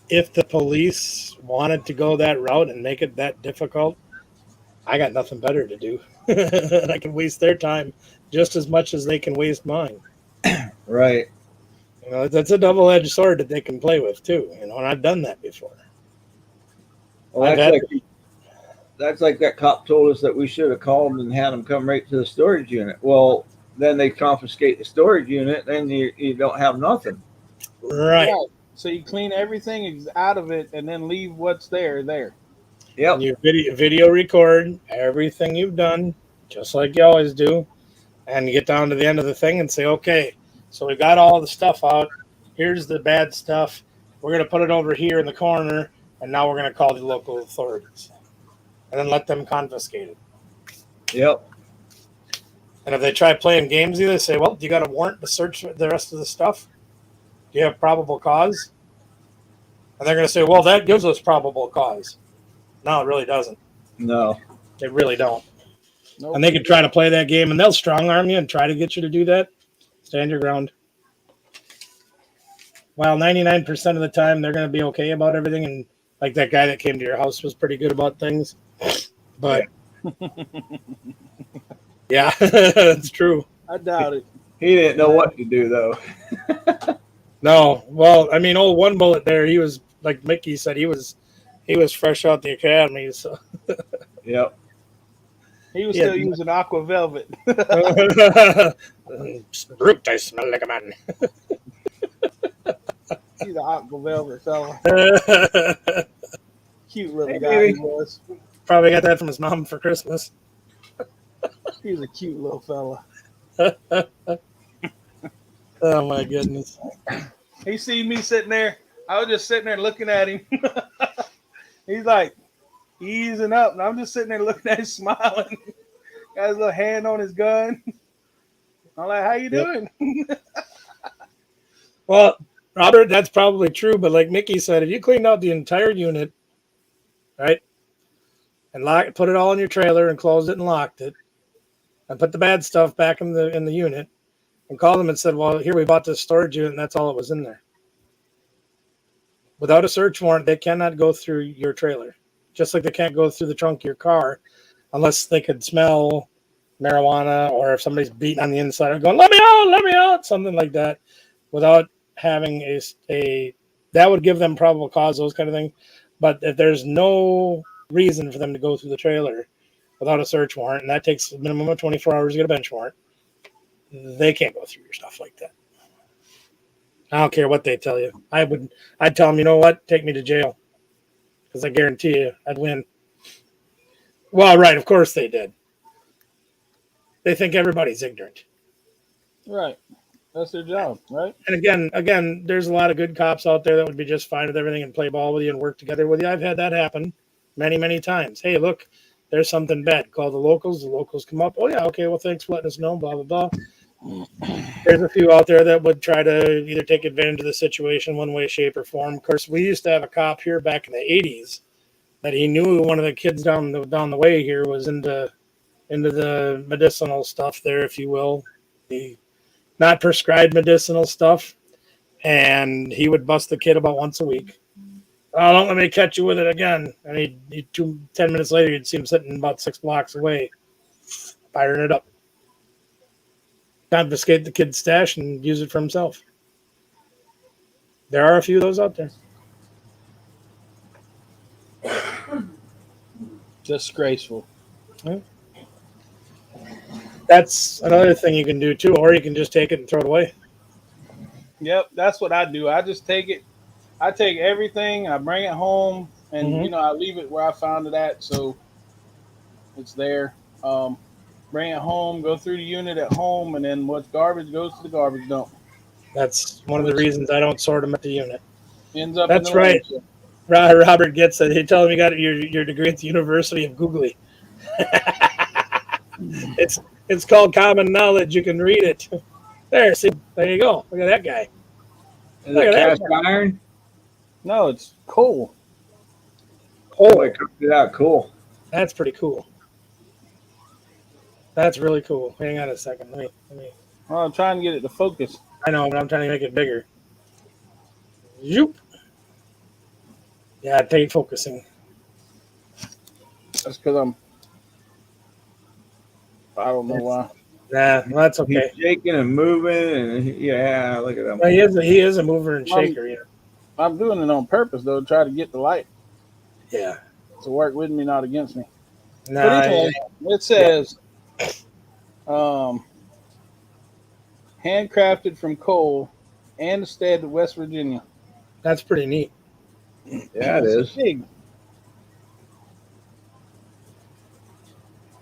if the police wanted to go that route and make it that difficult, I got nothing better to do. I can waste their time just as much as they can waste mine. Right. That's a double-edged sword that they can play with too. And I've done that before. Well, I've had that's like that cop told us that we should have called them and had them come right to the storage unit. Well, then they confiscate the storage unit, then you don't have nothing. right. So you clean everything out of it and then leave what's there. Yep. And you video record everything you've done, just like you always do, and you get down to the end of the thing and say, okay, so we got all the stuff out. Here's the bad stuff. We're going to put it over here in the corner, and now we're going to call the local authorities. And then let them confiscate it. Yep. And if they try playing games, they say, well, do you got a warrant to search the rest of the stuff? Do you have probable cause? And they're going to say, well, that gives us probable cause. No, it really doesn't. No. They really don't. Nope. And they can try to play that game, and they'll strong arm you and try to get you to do that. Stand your ground. While 99% of the time, they're going to be okay about everything. And like that guy that came to your house was pretty good about things. But yeah, it's true. I doubt it. He didn't know what to do though. No, well, I mean, old One Bullet there, he was like Mickey said, he was fresh out the academy. So Yep. He was Yeah. still using Aqua Velvet. Brute, I smell like a man. He's an Aqua Velvet fella. Cute little Hey, guy baby. he was. Probably got that from his mom for Christmas. He was a cute little fella. Oh my goodness. He seen me sitting there. I was just sitting there looking at him. He's like easing up, and I'm just sitting there looking at him, smiling. Got his little hand on his gun. I'm like, "How you doing?" Well, Robert, that's probably true, but like Mickey said, if you cleaned out the entire unit, right, and put it all in your trailer and closed it and locked it, and put the bad stuff back in the unit, and called them and said, "Well, here we bought this storage unit, and that's all that was in there." Without a search warrant, they cannot go through your trailer, just like they can't go through the trunk of your car, unless they could smell marijuana or if somebody's beating on the inside or going, let me out, something like that, without having a that would give them probable cause, those kind of things. But if there's no reason for them to go through the trailer without a search warrant, and that takes a minimum of 24 hours to get a bench warrant, they can't go through your stuff like that. I don't care what they tell you. I'd tell them, you know what? Take me to jail. Because I guarantee you I'd win. Well, right, of course they did. They think everybody's ignorant. Right. That's their job, right? And again, there's a lot of good cops out there that would be just fine with everything and play ball with you and work together with you. I've had that happen many, many times. Hey, look, there's something bad. Call the locals. The locals come up. Oh, yeah, okay, well, thanks for letting us know, blah, blah, blah. There's a few out there that would try to either take advantage of the situation one way, shape, or form. Of course, we used to have a cop here back in the 80s that he knew one of the kids down the way here was into the medicinal stuff there, if you will. The not prescribed medicinal stuff. And he would bust the kid about once a week. Oh, don't let me catch you with it again. And he'd 10 minutes later, you'd see him sitting about 6 blocks away, firing it up. Confiscate the kid's stash and use it for himself. There are a few of those out there. Disgraceful. That's another thing you can do too, or you can just take it and throw it away. Yep, that's what I do. I just take it. I take everything. I bring it home, and Mhm. I leave it where I found it at, so it's there. Um, Bring it home, go through the unit at home, and then what's garbage goes to the garbage dump, That's one of the which reasons I don't sort them at the unit. ends up in the That's right. landfill. Robert gets it. He told me you got your degree at the University of Googly. it's it's called common knowledge. You can read it. There, see, there you go. Look at that guy. Is Look it at that cast guy. iron? No, it's coal. Oh, Oh, it comes it out cool. that's pretty cool. That's really cool. Hang on a second. Let me. Well, I'm trying to get it to focus. I know, but I'm trying to make it bigger. Zoop. Yeah, take focusing. That's because I don't know why. Nah, well, that's He's okay. shaking and moving, and yeah, look at him. Well, he is a mover and shaker. Yeah. I'm doing it on purpose though, to try to get the light Yeah. to work with me, not against me. Nah. But anyway, it says, handcrafted from coal, and instead of West Virginia. That's pretty neat. Yeah, it It's is. big.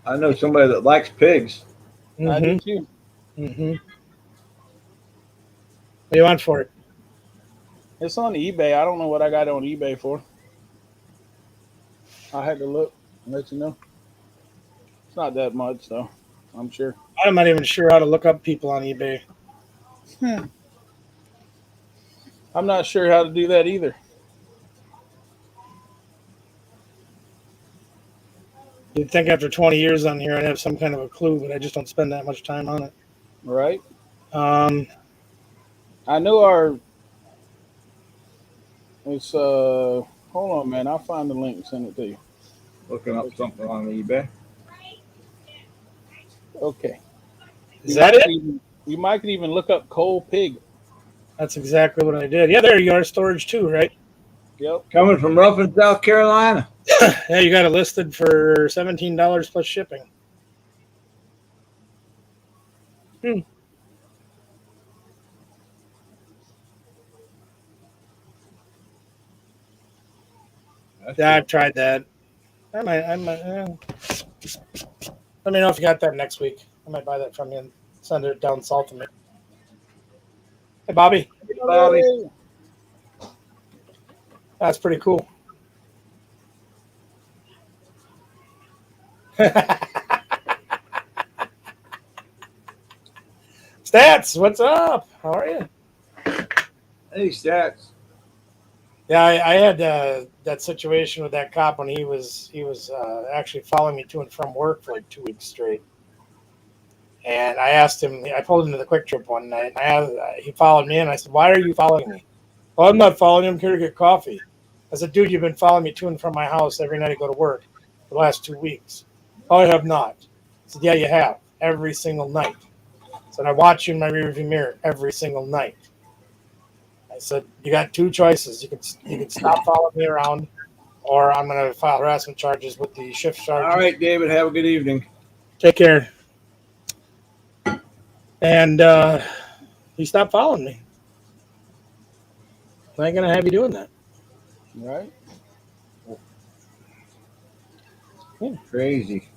I know somebody that likes pigs. I do Mm-hmm. too. Mm-hmm. What do you want for it? It's on eBay. I don't know what I got it on eBay for. I had to look and let you know. It's not that much though, I'm sure. I'm not even sure how to look up people on eBay. I'm not sure how to do that either. You'd think after 20 years on here I'd have some kind of a clue, but I just don't spend that much time on it. Right? Um, I know it's hold on man, I'll find the link and send it to you. Looking up something on eBay. Okay. is that it? You might could even look up coal pig. That's exactly what I did. Yeah, there you are, storage too, right? Yep. Coming from Ruffin, South Carolina. Yeah, you got it listed for $17 plus shipping. Yeah, I've tried that. I might. Let me know if you got that next week. I might buy that from you and send it down south to me. Hey, Bobby. Bobby. That's pretty cool. Stats, what's up? How are you? Hey, Stats. Yeah, I had that situation with that cop when he was actually following me to and from work for like 2 weeks straight. And I asked him, I pulled into the Quick Trip one night, and he followed me, and I said, "Why are you following me?" "Well, I'm not following you. I'm here to get coffee." I said, "Dude, you've been following me to and from my house every night I go to work for the last 2 weeks." "Oh, I have not." I said, "Yeah, you have. Every single night." I said, "I watch you in my rearview mirror every single night." I said, "You got two choices. You can stop following me around, or I'm going to file harassment charges with the shift All sergeant." right, David. Have a good evening. Take care. And he stopped following me. I ain't going to have you doing that. Right? Crazy.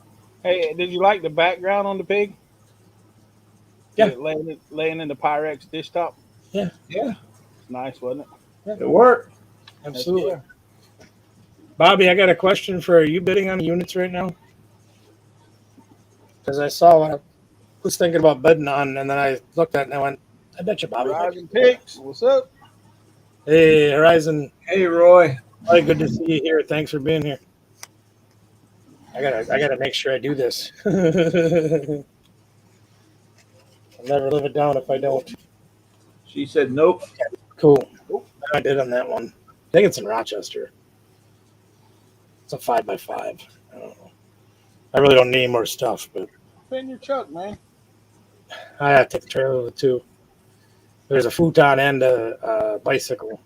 Hey, did you like the background on the pig? Yeah. Laying in the Pyrex dish top? Yeah, It's nice, wasn't it? it worked. Absolutely. Yeah. Bobby, I got a question for you. Are you bidding on units right now? Because I saw what I was thinking about bidding on, and then I looked at it and I went, I bet you Bobby. Horizon Picks, what's up? Hey, Horizon. Hey, Roy. Hi, good to see you here. Thanks for being here. I gotta make sure I do this. I'll never live it down if I don't. She said nope. Cool. I did on that one. I think it's in Rochester. It's a 5x5. I don't know. I really don't need any more stuff, but Put in your truck, man. I have to take the trailer with it too. There's a futon and a bicycle.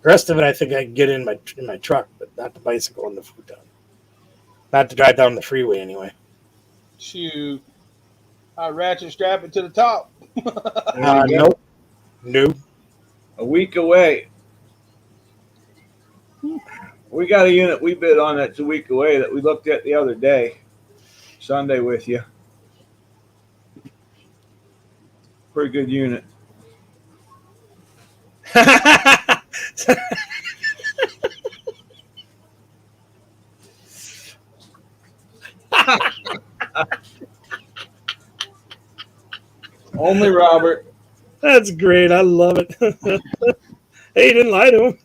The rest of it, I think I can get in my truck, but not the bicycle and the futon. Not to drive down the freeway anyway. Shoot. I ratchet strap it to the top. Nope. Nope. A week away. We got a unit we bid on that's a week away that we looked at the other day, Sunday with you. Pretty good unit. Only Robert. That's great. I love it. Hey, you didn't lie to him.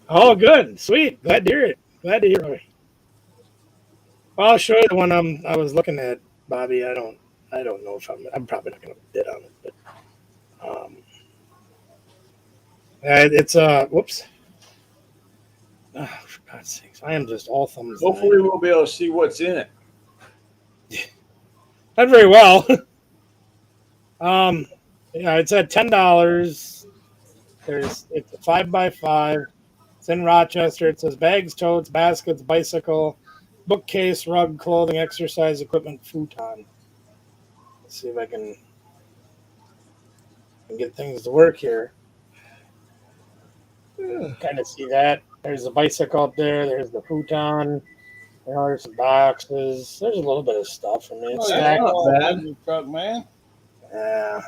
Oh, good. Sweet. Glad to hear it. Glad to hear it. Well, I'll show you the one I was looking at, Bobby. I don't know if I'm probably not going to bid on it, but it's whoops. Oh, for God's sakes. I am just all thumbs. Hopefully we'll be able to see what's in it. Not very well. Yeah, it's at $10. It's a 5x5. It's in Rochester. It says bags, totes, baskets, bicycle, bookcase, rug, clothing, exercise equipment, futon. Let's see if I can get things to work here. Kind of see that. There's the bicycle up there. There's the futon. There's some boxes. There's a little bit of stuff. I mean, it's stacked. Not bad. In your truck, man. Yeah.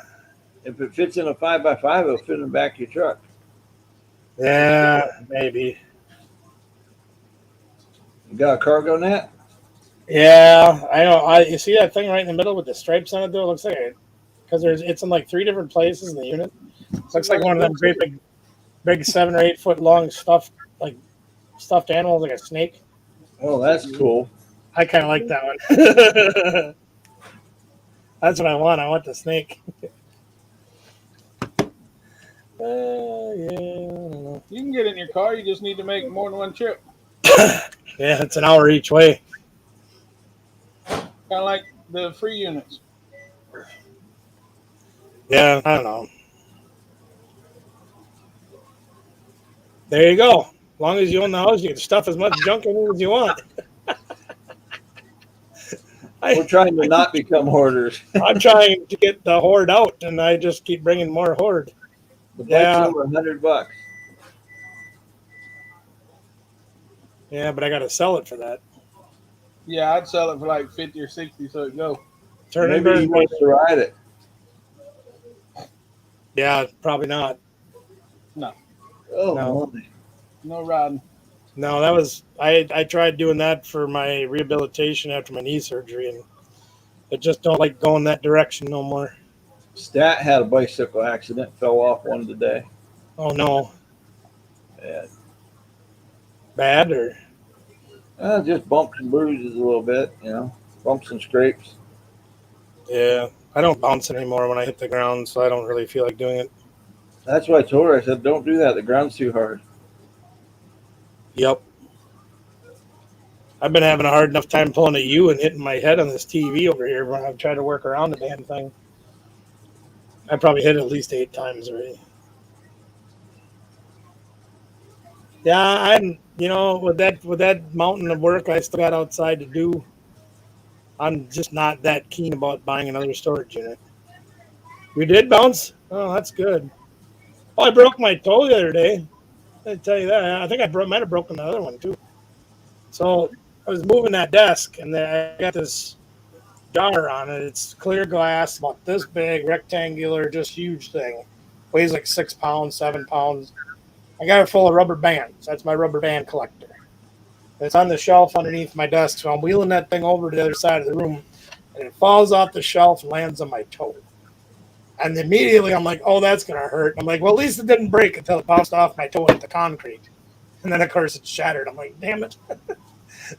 If it fits in a 5x5, it'll fit in the back of your truck. Yeah, maybe. You got a cargo net? Yeah, I know. You see that thing right in the middle with the stripes on it, though? It looks like it, because it's in like 3 different places in the unit. It looks like one of them great big 7 or 8 foot long stuffed animals, like a snake. Oh, that's cool. I kind of like that one. That's what I want. I want the snake. Yeah, I don't know. You can get it in your car. You just need to make more than one trip. Yeah, it's an hour each way. Kind of like the free units. Yeah, I don't know. There you go. As long as you own the house, you can stuff as much junk in it as you want. We're trying to not become hoarders. I'm trying to get the hoard out, and I just keep bringing more hoard. The bike's Yeah. over $100. Yeah, but I got to sell it for that. Yeah, I'd sell it for like 50 or 60 so it go. Maybe he wants to ride it. Yeah, probably not. Oh, No. money. No riding. No, that was I tried doing that for my rehabilitation after my knee surgery, and I just don't like going that direction no more. Stat had a bicycle accident, fell off one today. Oh no, Yeah. bad or Just bumps and bruises a little bit, bumps and scrapes. yeah. I don't bounce anymore when I hit the ground, so I don't really feel like doing it. That's what I told her. I said, don't do that. The ground's too hard. Yep. I've been having a hard enough time pulling at you and hitting my head on this TV over here when I've tried to work around the damn thing. I probably hit it at least 8 times already. Yeah, I'm. With that mountain of work I still got outside to do, I'm just not that keen about buying another storage unit. You did bounce? Oh, that's good. Oh, I broke my toe the other day. I tell you that. I think I might have broken the other one too. So I was moving that desk, and then I got this jar on it. It's clear glass, about this big, rectangular, just huge thing. Weighs like 6 pounds, 7 pounds. I got it full of rubber bands. That's my rubber band collector. It's on the shelf underneath my desk, so I'm wheeling that thing over to the other side of the room, and it falls off the shelf and lands on my toe. And immediately I'm like, oh, that's going to hurt. I'm like, well, at least it didn't break until it bounced off my toe into the concrete. And then, of course, it shattered. I'm like, damn it.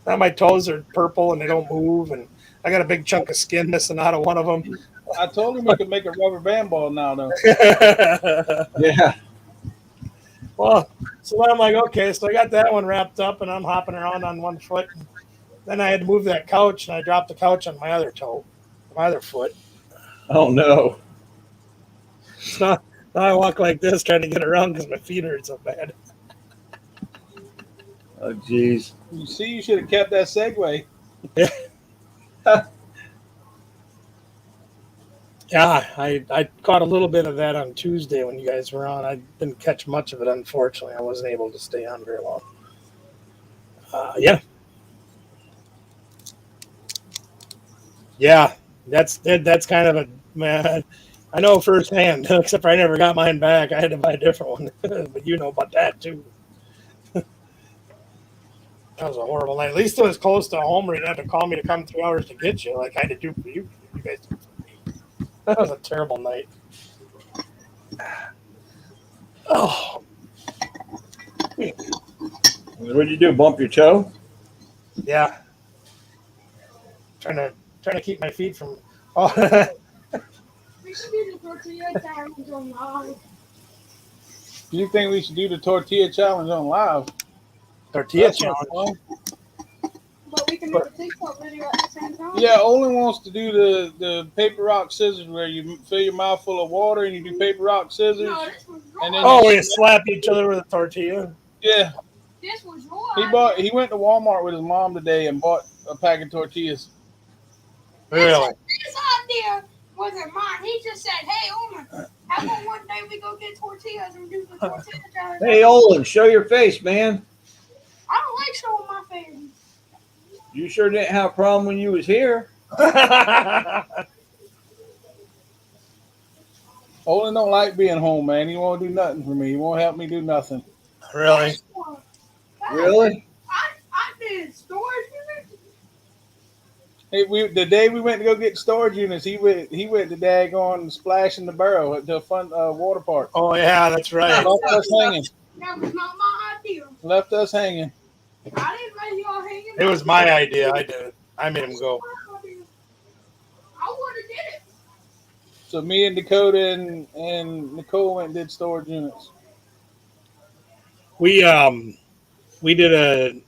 Now my toes are purple and they don't move, and I got a big chunk of skin missing out of one of them. I told him we could make a rubber band ball now, though. Yeah. Well, so then I'm like, okay, so I got that one wrapped up, and I'm hopping around on one foot. Then I had to move that couch, and I dropped the couch on my other toe, my other foot. Oh, no. So I walk like this trying to get around because my feet hurt so bad. Oh, jeez. You see, you should have kept that segue. Yeah, I caught a little bit of that on Tuesday when you guys were on. I didn't catch much of it, unfortunately. I wasn't able to stay on very long. Yeah. Yeah, that's kind of a man. I know firsthand, except for I never got mine back. I had to buy a different one. But you know about that, too. That was a horrible night. At least it was close to home where you didn't have to call me to come 3 hours to get you like I had to do for you. You guys did for me. That was a terrible night. Oh, What'd you do? Bump your toe? yeah. Trying to keep my feet from. Oh, We should do the tortilla challenge on live. You think we should do the tortilla challenge on live? tortilla That sounds challenge. fun. But we can make a TikTok video at the same time. Yeah, Olin wants to do the paper rock scissors where you fill your mouth full of water and you do paper rock scissors. No, this was your And then- Oh, we slap each other with a tortilla. Yeah, This was your idea. he went to Walmart with his mom today and bought a pack of tortillas. Really? This idea wasn't mine. He just said, "Hey, Omer, how about one day we go get tortillas and do the tortilla challenge?" Hey, Olin, show your face, man. I don't like showing my face. You sure didn't have a problem when you was here. Olin don't like being home, man. He won't do nothing for me. He won't help me do nothing. Really? Really? I did storage units. Hey, the day we went to go get storage units, he went to daggone Splash in the Barrel at the fun water park. Oh yeah, that's right. Left us hanging. That was not my idea. Left us hanging. I didn't let y'all hang in. It was my idea. I did it. I made him go. I would have did it. So me and Dakota and Nicole went and did storage units. We did a.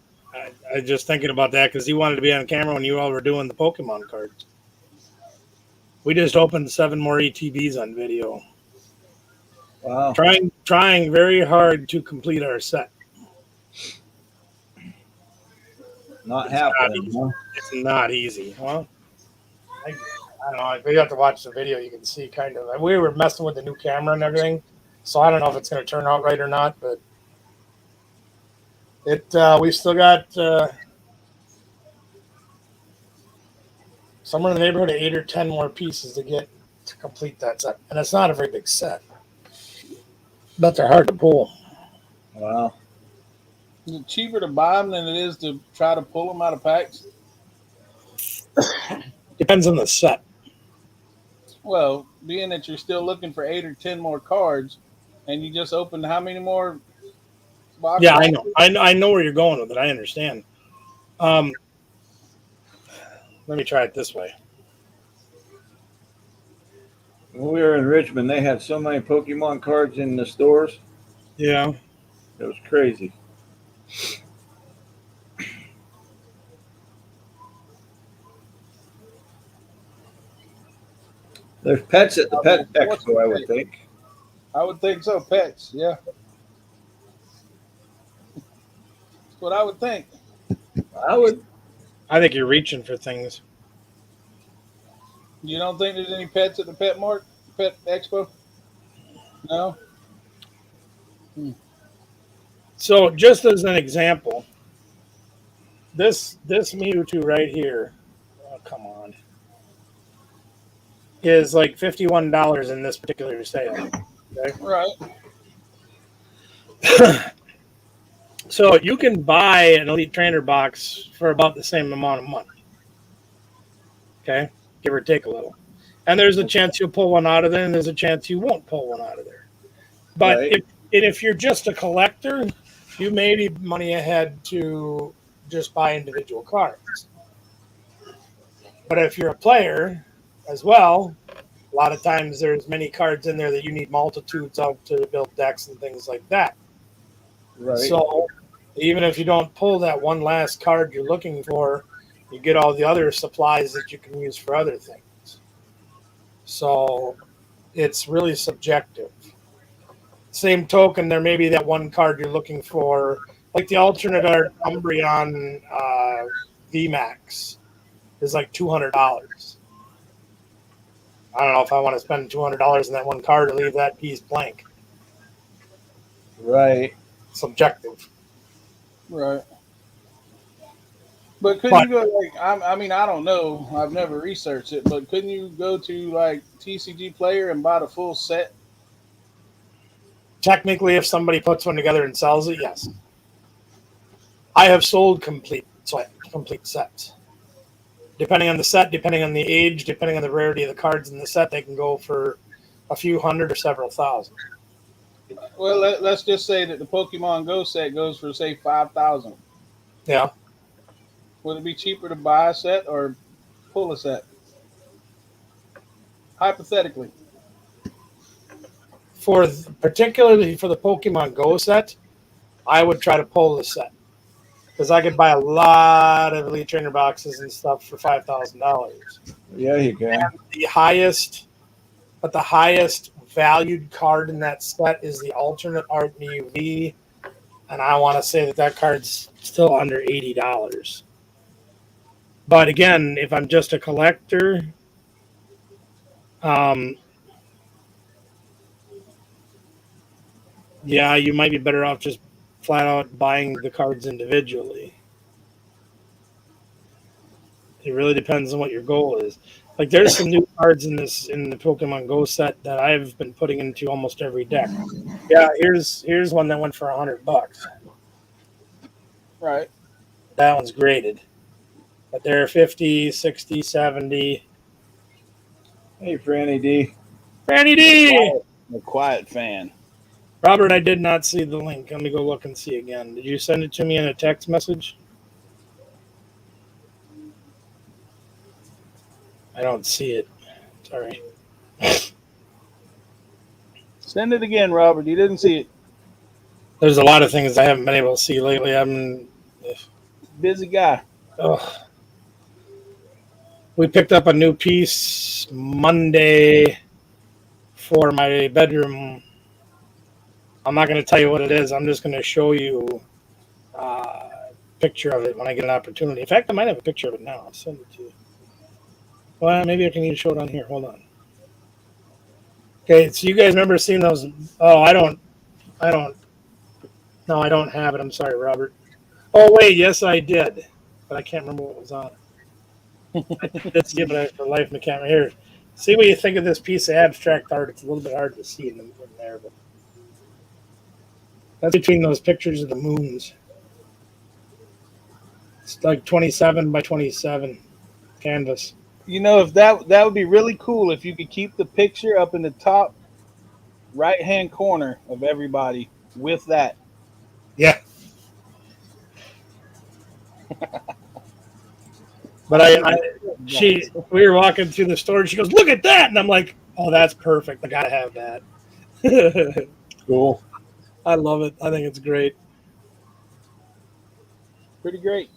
I just thinking about that because he wanted to be on camera when you all were doing the Pokemon cards. We just opened 7 more ETBs on video. Wow. Trying very hard to complete our set. Not happening, huh? It's not easy. Well, I don't know. If you have to watch the video, you can see kind of. We were messing with the new camera and everything, so I don't know if it's going to turn out right or not. But we've still got somewhere in the neighborhood of 8 or 10 more pieces to get to complete that set, and it's not a very big set, but they're hard to pull. Wow. Is it cheaper to buy them than it is to try to pull them out of packs? Depends on the set. Well, being that you're still looking for 8 or 10 more cards, and you just opened how many more boxes? Yeah, I know. I know where you're going with it. I understand. Let me try it this way. When we were in Richmond, they had so many Pokemon cards in the stores. Yeah. It was crazy. There's pets at the pet expo, I would think. I would think so. Pets, yeah. That's what I would think. I think you're reaching for things. You don't think there's any pets at the pet expo? No? So just as an example, this Mewtwo right here, oh, come on, is like $51 in this particular sale. Okay? Right. So you can buy an Elite Trainer box for about the same amount of money. Okay? Give or take a little. And there's a chance you'll pull one out of there, and there's a chance you won't pull one out of there. But Right. if you're just a collector, you may be money ahead to just buy individual cards. But if you're a player as well, a lot of times there's many cards in there that you need multitudes of to build decks and things like that. Right. So even if you don't pull that one last card you're looking for, you get all the other supplies that you can use for other things. So it's really subjective. Same token, there may be that one card you're looking for, like the alternate art Umbreon VMAX is like $200. I don't know if I want to spend $200 on that one card or leave that piece blank. Right. Subjective. Right. But couldn't you go like I mean I don't know, I've never researched it, but couldn't you go to like TCG Player and buy the full set? Technically, if somebody puts one together and sells it, yes. I have sold complete sets. Depending on the set, depending on the age, depending on the rarity of the cards in the set, they can go for a few hundred or several thousand. Well, let's just say that the Pokemon Go set goes for say 5,000. Yeah. Would it be cheaper to buy a set or pull a set? Hypothetically. Particularly for the Pokemon Go set, I would try to pull the set because I could buy a lot of Elite Trainer boxes and stuff for $5,000. Yeah, you can. And the highest valued card in that set is the alternate art MUV, and I want to say that card's still under $80. But again, if I'm just a collector, yeah, you might be better off just flat out buying the cards individually. It really depends on what your goal is. Like there's some new cards in the Pokemon Go set that I've been putting into almost every deck. Yeah, here's one that went for $100. Right. That one's graded. But they're 50, 60, 70. Hey, Franny D. Franny D! A quiet fan. Robert, I did not see the link. Let me go look and see again. Did you send it to me in a text message? I don't see it. Sorry. Send it again, Robert. You didn't see it. There's a lot of things I haven't been able to see lately. I'm busy guy. Oh. We picked up a new piece Monday for my bedroom. I'm not going to tell you what it is. I'm just going to show you a picture of it when I get an opportunity. In fact, I might have a picture of it now. I'll send it to you. Well, maybe I can even show it on here. Hold on. Okay, so you guys remember seeing those? Oh, I don't. No, I don't have it. I'm sorry, Robert. Oh, wait. Yes, I did. But I can't remember what was on it. I did see it, but for life, I can't. Here. See what you think of this piece of abstract art. It's a little bit hard to see in there, but that's between those pictures of the moons. It's like 27 by 27 canvas. You know, if that would be really cool if you could keep the picture up in the top right-hand corner of everybody with that. Yeah. But we were walking through the store and she goes, "Look at that!" And I'm like, "Oh, that's perfect. I gotta have that." Cool. I love it. I think it's great. Pretty great.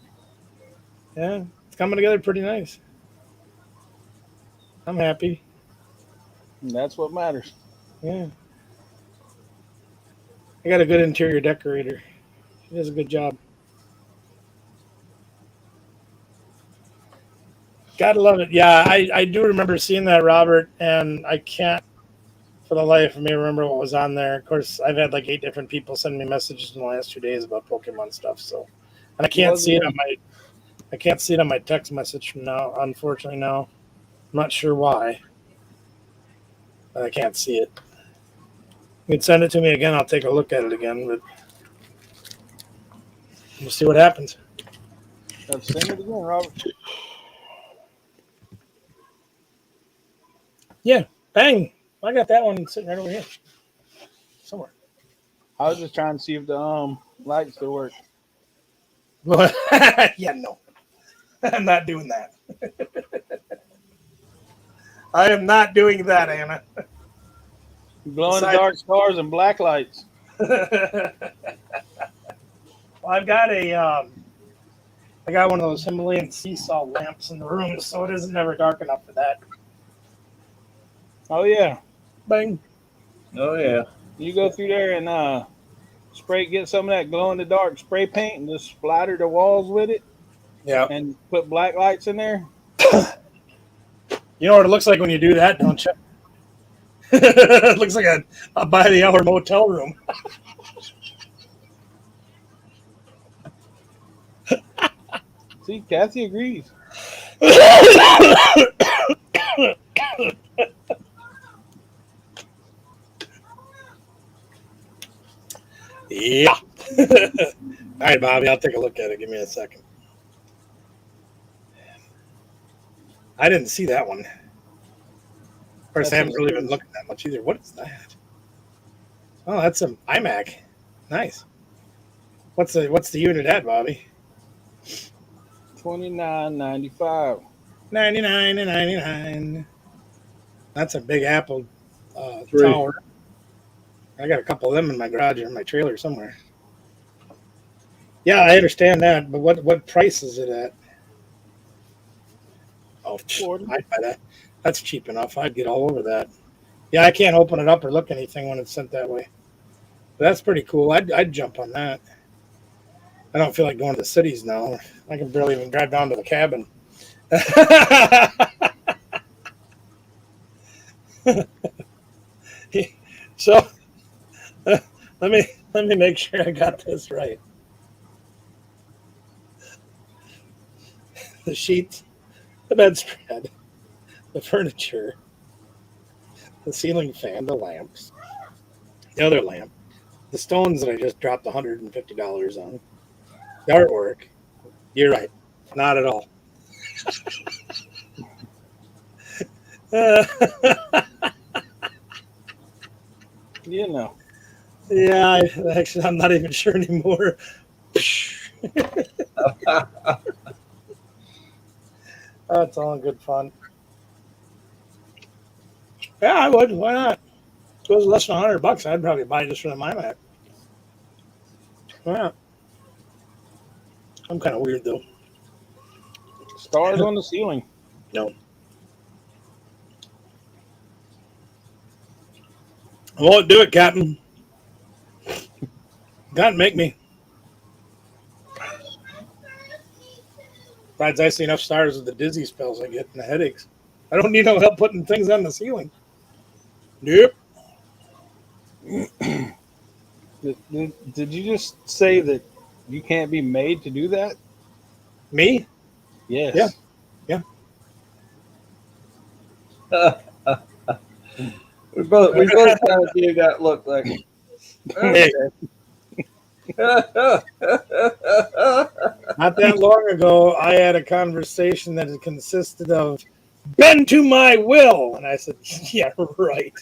Yeah, it's coming together pretty nice. I'm happy. And that's what matters. Yeah. I got a good interior decorator. She does a good job. Gotta love it. Yeah, I do remember seeing that, Robert, and I can't for the life of me remember what was on there. Of course, I've had like 8 different people send me messages in the last 2 days about Pokemon stuff, so and I can't see it on my text message from now, unfortunately now. I'm not sure why. But I can't see it. You can send it to me again, I'll take a look at it again, but we'll see what happens. Send it again, Robert. Yeah, bang. I got that one sitting right over here. Somewhere. I was just trying to see if the light still works. Yeah, no. I'm not doing that. I am not doing that, Anna. Glow in the dark stars and black lights. Well, I got one of those Himalayan sea salt lamps in the room, so it isn't never dark enough for that. Oh yeah. Bang. Oh yeah. You go through there and get some of that glow in the dark spray paint and just splatter the walls with it Yeah. and put black lights in there. You know what it looks like when you do that, don't you? It looks like a by the hour motel room. See, Kathy agrees. Yeah. All right, Bobby, I'll take a look at it. Give me a second. I didn't see that one. Of course, I haven't really been looking that much either. What is that? Oh, that's an iMac. Nice. What's the unit at, Bobby? $29.95. 99 That's a big Apple Three. tower. I got a couple of them in my garage or in my trailer somewhere. Yeah, I understand that, but what price is it at? Oh, $40. I'd buy that. That's cheap enough. I'd get all over that. Yeah, I can't open it up or look anything when it's sent that way. But that's pretty cool. I'd jump on that. I don't feel like going to the cities now. I can barely even drive down to the cabin. So let me make sure I got this right. The sheets, the bedspread, the furniture, the ceiling fan, the lamps, the other lamp, the stones that I just dropped $150 on, the artwork. You're right. Not at all. You know. Yeah, actually, I'm not even sure anymore. That's all in good fun. Yeah, I would. Why not? If it was less than $100, I'd probably buy it just for the iMac. Yeah. I'm kind of weird though. Stars on the ceiling. No. I won't do it, Captain. God make me. Besides, I see enough stars with the dizzy spells I get and the headaches. I don't need no help putting things on the ceiling. Nope. Did you just say that you can't be made to do that? Me? Yes. Yeah. We both kind of gave that look like. Hey, not that long ago, I had a conversation that consisted of "bend to my will," and I said, "Yeah, right,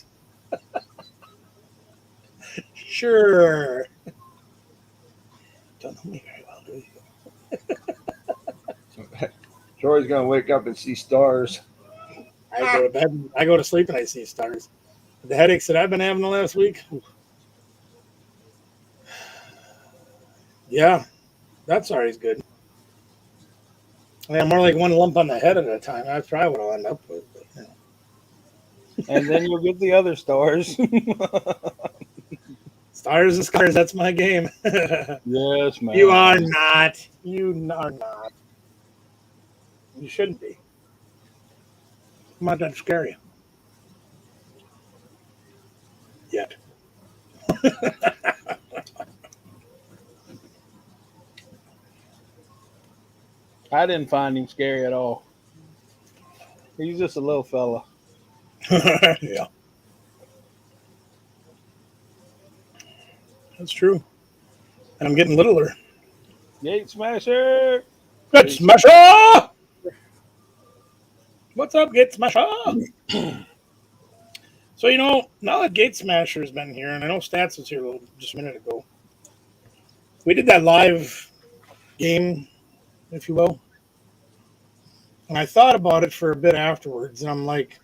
sure." Don't know me very well, do you? Troy's gonna wake up and see stars. I go to bed, I go to sleep, and I see stars. The headaches that I've been having the last week, yeah, that's always good. I mean, more like one lump on the head at a time. That's probably what I'll end up with. But, you know. And then you'll get the other stars. Stars and scars, that's my game. Yes, man. You are not. You are not. You shouldn't be. I'm not that scary. Yet. I didn't find him scary at all. He's just a little fella. Yeah. That's true. And I'm getting littler. Gate smasher. Gate Smasher! What's up, Gate Smasher? So, now that Gate Smasher's been here, and I know Stats was here just a minute ago, we did that live game, if you will. And I thought about it for a bit afterwards, and I'm like,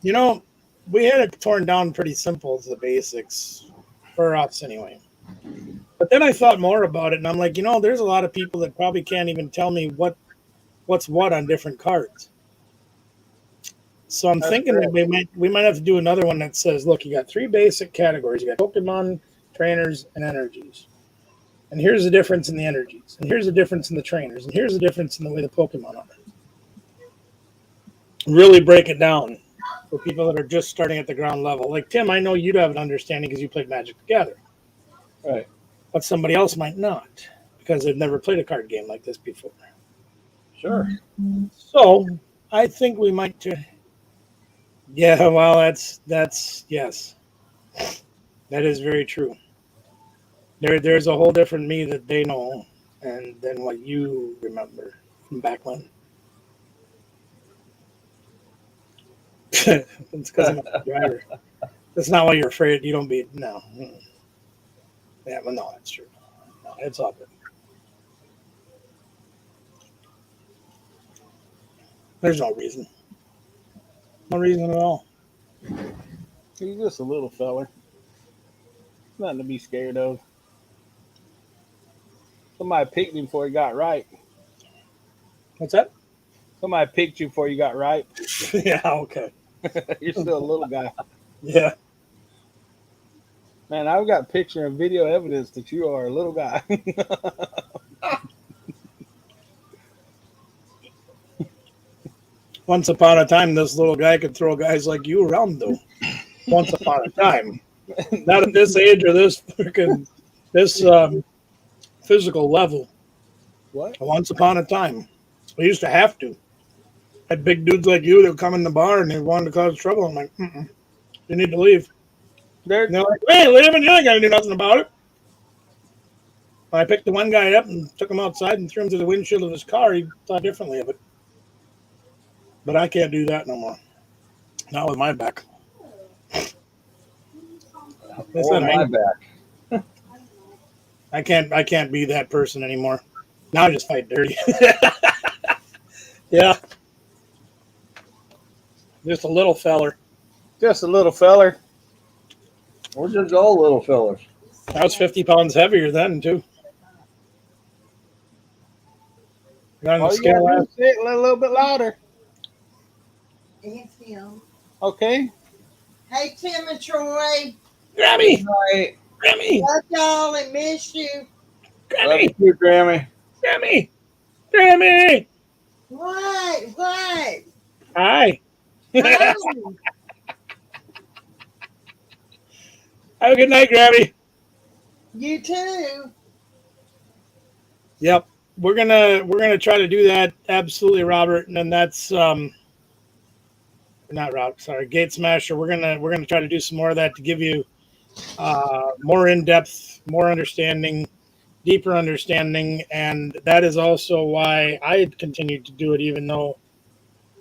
we had it torn down pretty simple to the basics, for us anyway. But then I thought more about it, and I'm like, there's a lot of people that probably can't even tell me what's what on different cards. So I'm thinking that we might have to do another one that says, look, you got 3 basic categories. You got Pokemon, trainers, and energies. And here's the difference in the energies. And here's the difference in the trainers. And here's the difference in the way the Pokemon are. Really break it down for people that are just starting at the ground level. Like Tim, I know you'd have an understanding because you played Magic the Gathering. Right. But somebody else might not because they've never played a card game like this before. Sure. So I think we might. Yeah, well, that's yes, that is very true. There's a whole different me that they know, and than what you remember from back when. It's because I'm a driver. That's not why you're afraid. You don't be no. Yeah, well, no, that's true. No, it's all good. There's no reason. No reason at all. He's just a little feller. Nothing to be scared of. Somebody picked him before he got ripe. What's that? Somebody picked you before you got ripe. Yeah, okay. You're still a little guy. Yeah. Man, I've got picture and video evidence that you are a little guy. Once upon a time, this little guy could throw guys like you around, though. Once upon a time. Not at this age or this freaking physical level. What? Once upon a time. We used to have to. Had big dudes like you that would come in the bar and they wanted to cause trouble. I'm like, you need to leave. And they're like, hey, leave and you ain't got to do nothing about it. When I picked the one guy up and took him outside and threw him through the windshield of his car, he thought differently of it. But I can't do that no more. Not with my back. Or my back. I can't be that person anymore. Now I just fight dirty. Yeah. Just a little feller. Just a little feller. We're just all little fellas. I was 50 pounds heavier then, too. Got on the All you scale gotta do last. is say it a little bit louder. It's him. Okay. Hey, Tim and Troy. Grammy! Right. Grammy! Love y'all and miss you. Love Grammy! you, Grammy. Grammy! Grammy! What? What? Hi. Oh, Have a good night, Grammy. you too. Yep. We're gonna try to do that, absolutely, Robert. And then that's not Robert, sorry, Gate Smasher. We're gonna try to do some more of that to give you more in-depth, more understanding, deeper understanding, and that is also why I continued to do it, even though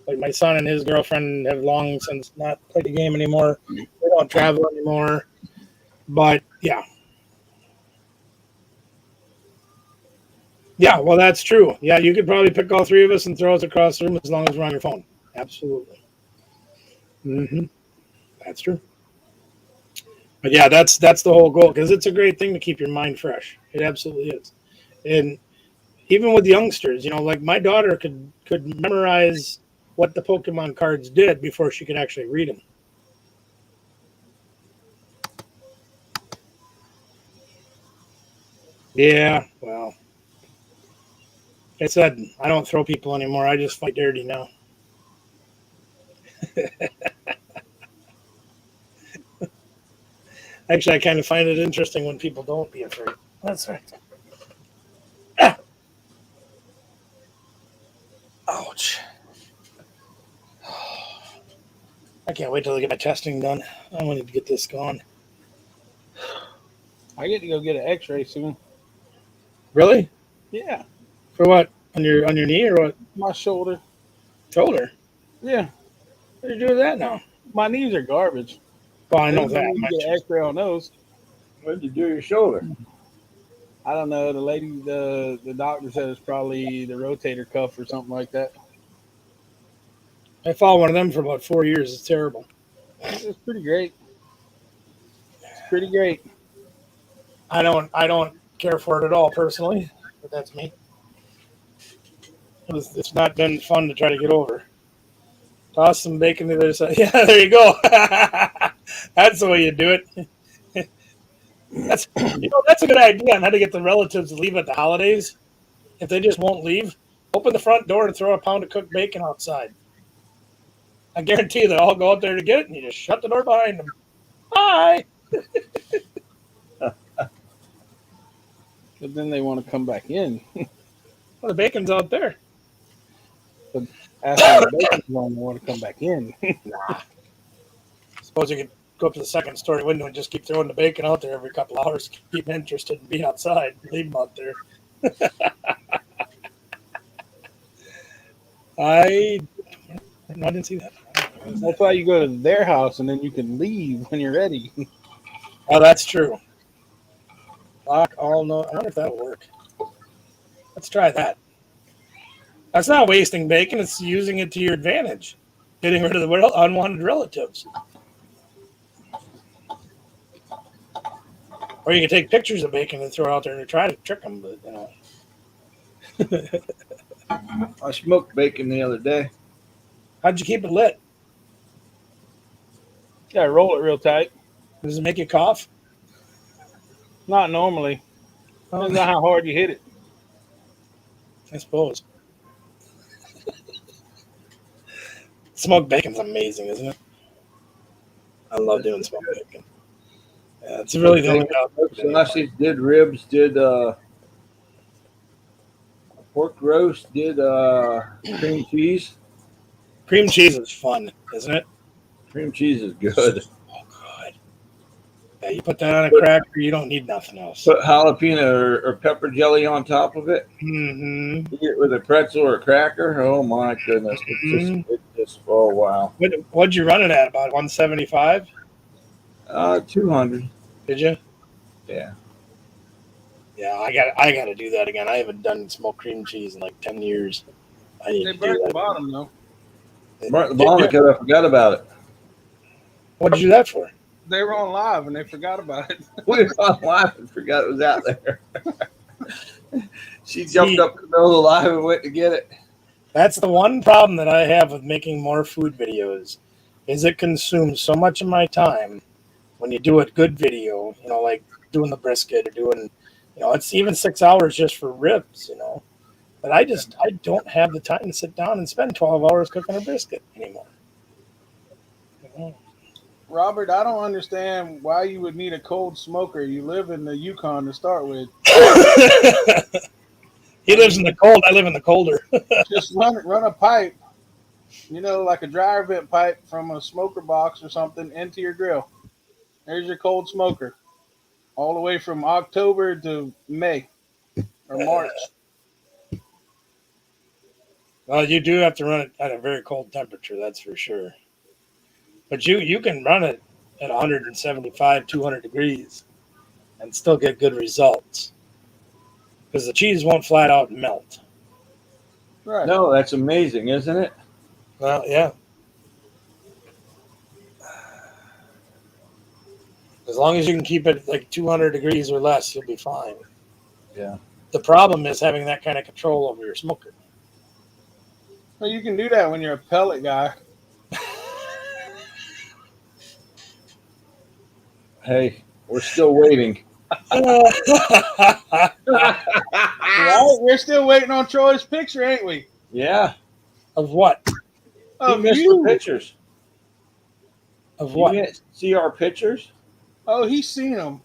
like my son and his girlfriend have long since not played the game anymore. They don't travel anymore. But yeah. Yeah, well, that's true. Yeah, you could probably pick all 3 of us and throw us across the room as long as we're on your phone. Absolutely. That's true. But yeah, that's the whole goal, because it's a great thing to keep your mind fresh. It absolutely is. And even with youngsters, like my daughter could memorize what the Pokemon cards did before she could actually read them. Yeah, well, like I said, I don't throw people anymore. I just fight dirty now. Actually, I kind of find it interesting when people don't be afraid. That's right. Ah. Ouch. I can't wait till I get my testing done. I wanted to get this going. I get to go get an X-ray soon. Really? Yeah, For what? On your knee or what? my shoulder. Shoulder? Yeah, What do you do with that now? my knees are garbage. Well, I know They that need to much. get an X-ray on those. What did you do to your shoulder? I don't know. The lady, the doctor said it's probably the rotator cuff or something like that. I followed one of them for about 4 years. It's terrible. It's pretty great. It's pretty great. I don't care for it at all personally, but that's me. It's not been fun to try to get over. Toss some bacon to the other side. Yeah, there you go. That's the way you do it. That's a good idea on how to get the relatives to leave at the holidays. If they just won't leave, open the front door and throw a pound of cooked bacon outside. I guarantee you they'll all go out there to get it, and you just shut the door behind them. Bye. But then they want to come back in. Well, the bacon's out there. But after the bacon's gone, they want to come back in. Suppose you could go up to the second story window and just keep throwing the bacon out there every couple hours. Keep them interested and be outside. Leave them out there. I didn't see that. That's why you go to their house and then you can leave when you're ready. Oh, that's true. Lock all no. I wonder if that'll work. Let's try that. That's not wasting bacon. It's using it to your advantage. Getting rid of the unwanted relatives. Or you can take pictures of bacon and throw it out there and try to trick them. But, I smoked bacon the other day. How'd you keep it lit? Yeah, roll it real tight. Does it make you cough? Not normally. Depends on how hard you hit it. I suppose. Smoked bacon's amazing, isn't it? I love doing smoked bacon. Yeah, it's really the only Sausages, did ribs, did pork roast, did cream cheese. Cream cheese is fun, isn't it? Cream cheese is good. Oh, good. Yeah, you put that on a cracker, you don't need nothing else. Put jalapeno or pepper jelly on top of it. Mm-hmm. Eat it with a pretzel or a cracker. Oh my goodness! It's just oh wow. What'd you run it at? About 175? 200. Did you? Yeah. Yeah, I got to do that again. I haven't done smoked cream cheese in like 10 years. I need They to do burnt that. the bottom, though. Burnt the bottom because I forgot about it. What did you do that for? They were on live and they forgot about it. We were on live and forgot it was out there. She jumped up in the middle of the live and went to get it. That's the one problem that I have with making more food videos, is it consumes so much of my time when you do a good video, like doing the brisket or doing, it's even 6 hours just for ribs, But I don't have the time to sit down and spend 12 hours cooking a brisket anymore. Robert, I don't understand why you would need a cold smoker. You live in the Yukon to start with. He lives in the cold. I live in the colder. Just run a pipe, like a dryer vent pipe from a smoker box or something into your grill. There's your cold smoker. All the way from October to May or March. Well, you do have to run it at a very cold temperature, that's for sure. But you can run it at 175, 200 degrees and still get good results. Because the cheese won't flat out melt. Right. No, that's amazing, isn't it? Well, yeah. As long as you can keep it like 200 degrees or less, you'll be fine. Yeah. The problem is having that kind of control over your smoker. Well, you can do that when you're a pellet guy. Hey, we're still waiting. Right? We're still waiting on Troy's picture, ain't we? Yeah. Of what? He Of missed you. the pictures. Of what? You didn't see our pictures? Oh, he's seen them.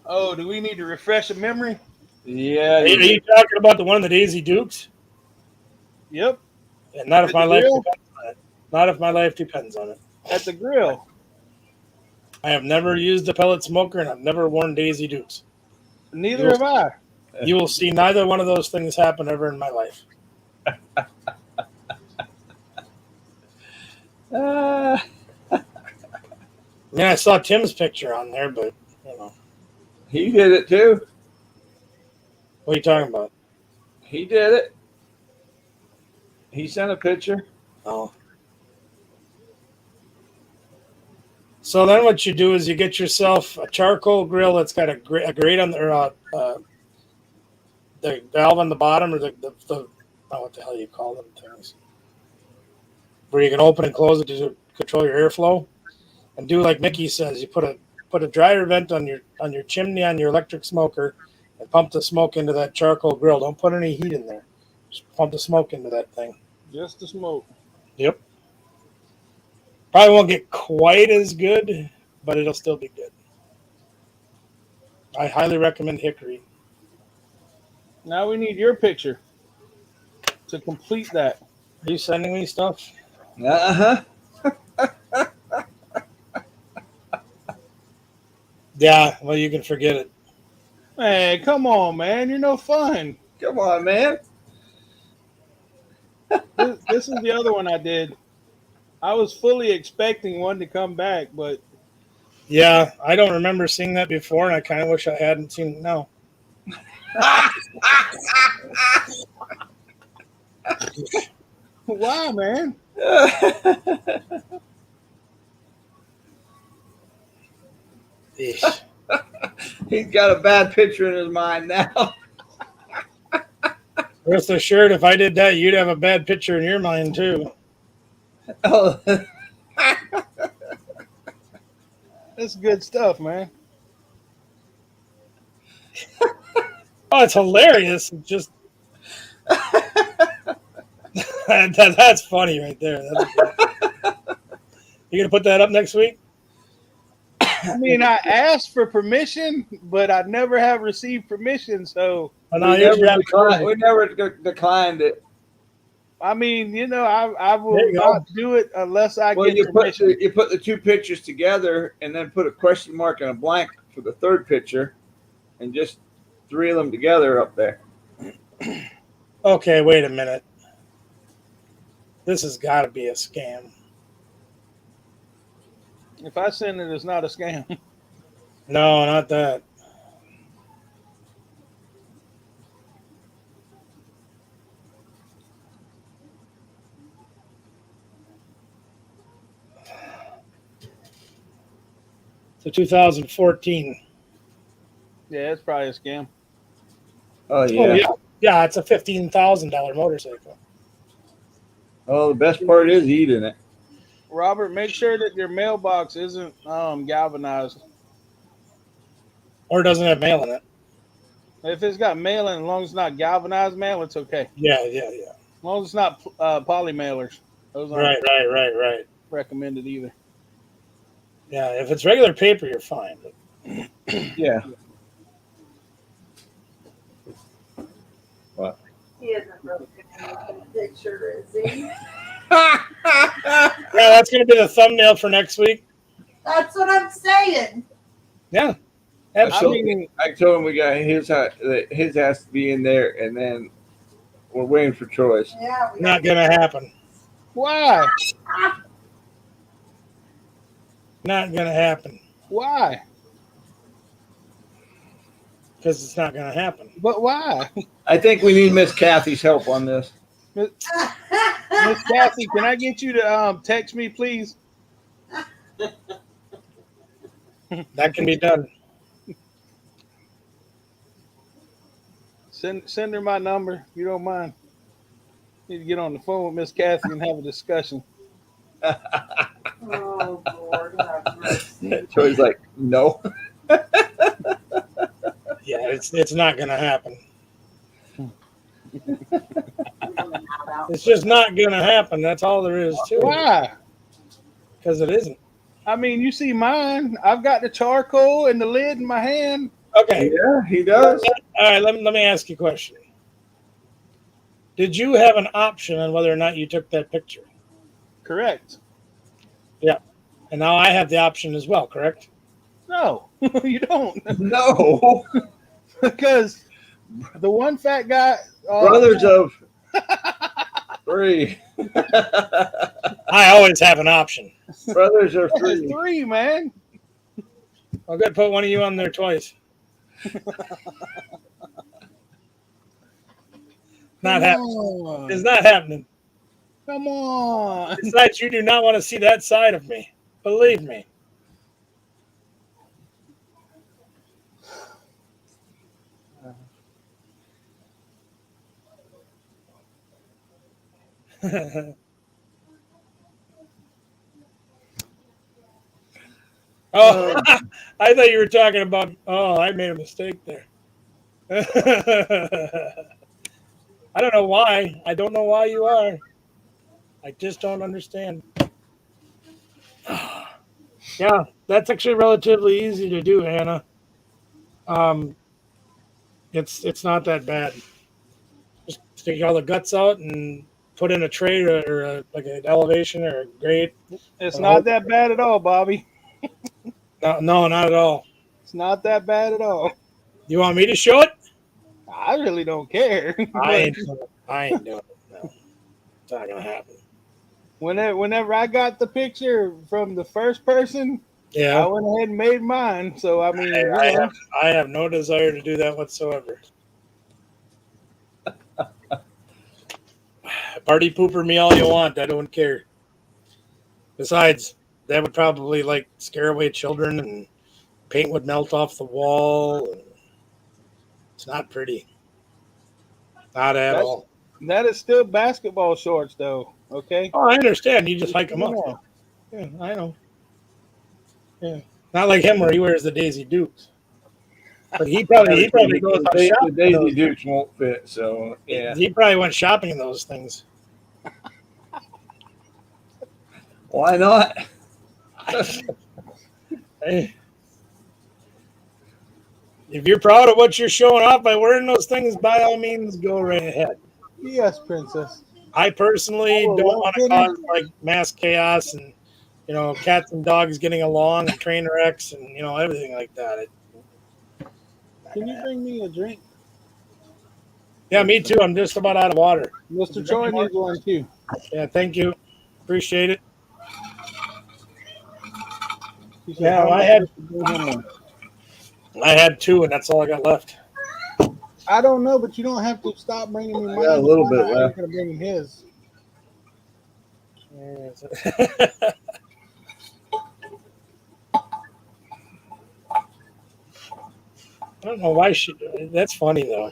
Oh, do we need to refresh a memory? Yeah. Are you talking about the one of the Daisy Dukes? Yep. And not if At my the life grill? depends on it. Not if my life depends on it. At the grill. I have never used a pellet smoker, and I've never worn Daisy Dukes. Neither have I. You will see neither one of those things happen ever in my life. Yeah, I saw Tim's picture on there, but He did it too. what are you talking about? He did it. He sent a picture. Oh. So then what you do is you get yourself a charcoal grill that's got a grate on the valve on the bottom, or the oh, what the hell you call them things? where you can open and close it to control your airflow. And do like Mickey says, you put a dryer vent on your chimney on your electric smoker, and pump the smoke into that charcoal grill. Don't put any heat in there. Just pump the smoke into that thing. Just the smoke. Yep. Probably won't get quite as good, but it'll still be good. I highly recommend hickory. Now we need your picture to complete that. Are you sending me stuff? Uh-huh. Yeah, well, you can forget it. Hey, come on, man. You're no fun. Come on, man. This is the other one I did. I was fully expecting one to come back, but Yeah, I don't remember seeing that before, and I kind of wish I hadn't seen it now. why, man? Eesh. He's got a bad picture in his mind now. Rest assured, if I did that, you'd have a bad picture in your mind, too. Oh, That's good stuff, man. Oh, it's hilarious. It's just... that's funny right there. You going to put that up next week? I mean, I asked for permission, but I never have received permission. So, Oh, no, we never declined it. I mean, I will There you go. not do it unless I Well, get you permission. put the two pictures together and then put a question mark and a blank for the third picture, and just three of them together up there. Okay, wait a minute. This has got to be a scam. If I send it, it's not a scam. No, not that. So 2014. Yeah, it's probably a scam. Oh Oh, yeah. Yeah, it's a $15,000 motorcycle. Oh, the best part is eating it. Robert, make sure that your mailbox isn't galvanized. Or it doesn't have mail in it. If it's got mail in, as long as it's not galvanized mail, it's okay. Yeah. As long as it's not poly mailers. Those aren't Right. recommended either. Yeah, if it's regular paper, you're fine. But Yeah. He isn't really good in the picture, is he? yeah, that's going to be the thumbnail for next week. That's what I'm saying. Yeah, I absolutely. told him we got his has to be in there, and then we're waiting for Troy's. Yeah. Not going to happen. Why? Not going to happen. Why? Because it's not going to happen. But why? I think we need Miss Kathy's help on this. Miss Kathy, can I get you to text me, please? That can be done. Send her my number. You don't mind. Need to get on the phone with Miss Kathy and have a discussion. Oh, Lord have mercy. Troy's like, no. Yeah, it's not going to happen. It's just not going to happen. That's all there is to it. Why? Because it isn't. I mean, you see mine. I've got the charcoal and the lid in my hand. Okay. Yeah, he does. All right, let me ask you a question. Did you have an option on whether or not you took that picture? Correct. Yeah. And now I have the option as well, correct? No, you don't. No. Because the one fat guy. Brothers of three. I always have an option. Brothers of There's three. three, man. I'm going to put one of you on there twice. Not happening. It's not happening. Come on. Besides, you do not want to see that side of me. Believe me. Oh, I thought you were talking about. Oh, I made a mistake there. I don't know why. I don't know why you are. I just don't understand. Yeah, that's actually relatively easy to do, Hannah. Um, it's not that bad. Just take all the guts out and put in a tray or like an elevation or a grate. It's And not hold. that bad at all, Bobby. No, no, not at all. It's not that bad at all. You want me to show it? I really don't care. I But ain't. I ain't doing it. No, it's not gonna happen. whenever I got the picture from the first person, I Yeah, went ahead and made mine. So I mean, I have. I have no desire to do that whatsoever. Party pooper me all you want. I don't care. Besides, that would probably like scare away children, and paint would melt off the wall. And it's not pretty. Not at that's all. that is still basketball shorts, though. Okay. Oh, I understand. You just hike them You up. know. Yeah, I know. Yeah, not like him where he wears the Daisy Dukes. But he probably goes out The shopping in Daisy those. Dukes won't fit, so yeah. He probably went shopping in those things. Why not? Hey, if you're proud of what you're showing off by wearing those things, by all means, go right ahead. Yes, princess. I personally Oh, don't well, want to Kenny. cause like mass chaos and cats and dogs getting along and train wrecks and everything like that. Can you bring me a drink? Yeah, me too. I'm just about out of water. Mr. Troy needs one too. Yeah, thank you. Appreciate it. He said, Yeah, "How I much had is to bring him one?" I had two, and that's all I got left. I don't know, but you don't have to stop bringing me I mine. got a little to bit find out how left. you're gonna bring him his. I don't know why she. That's funny though.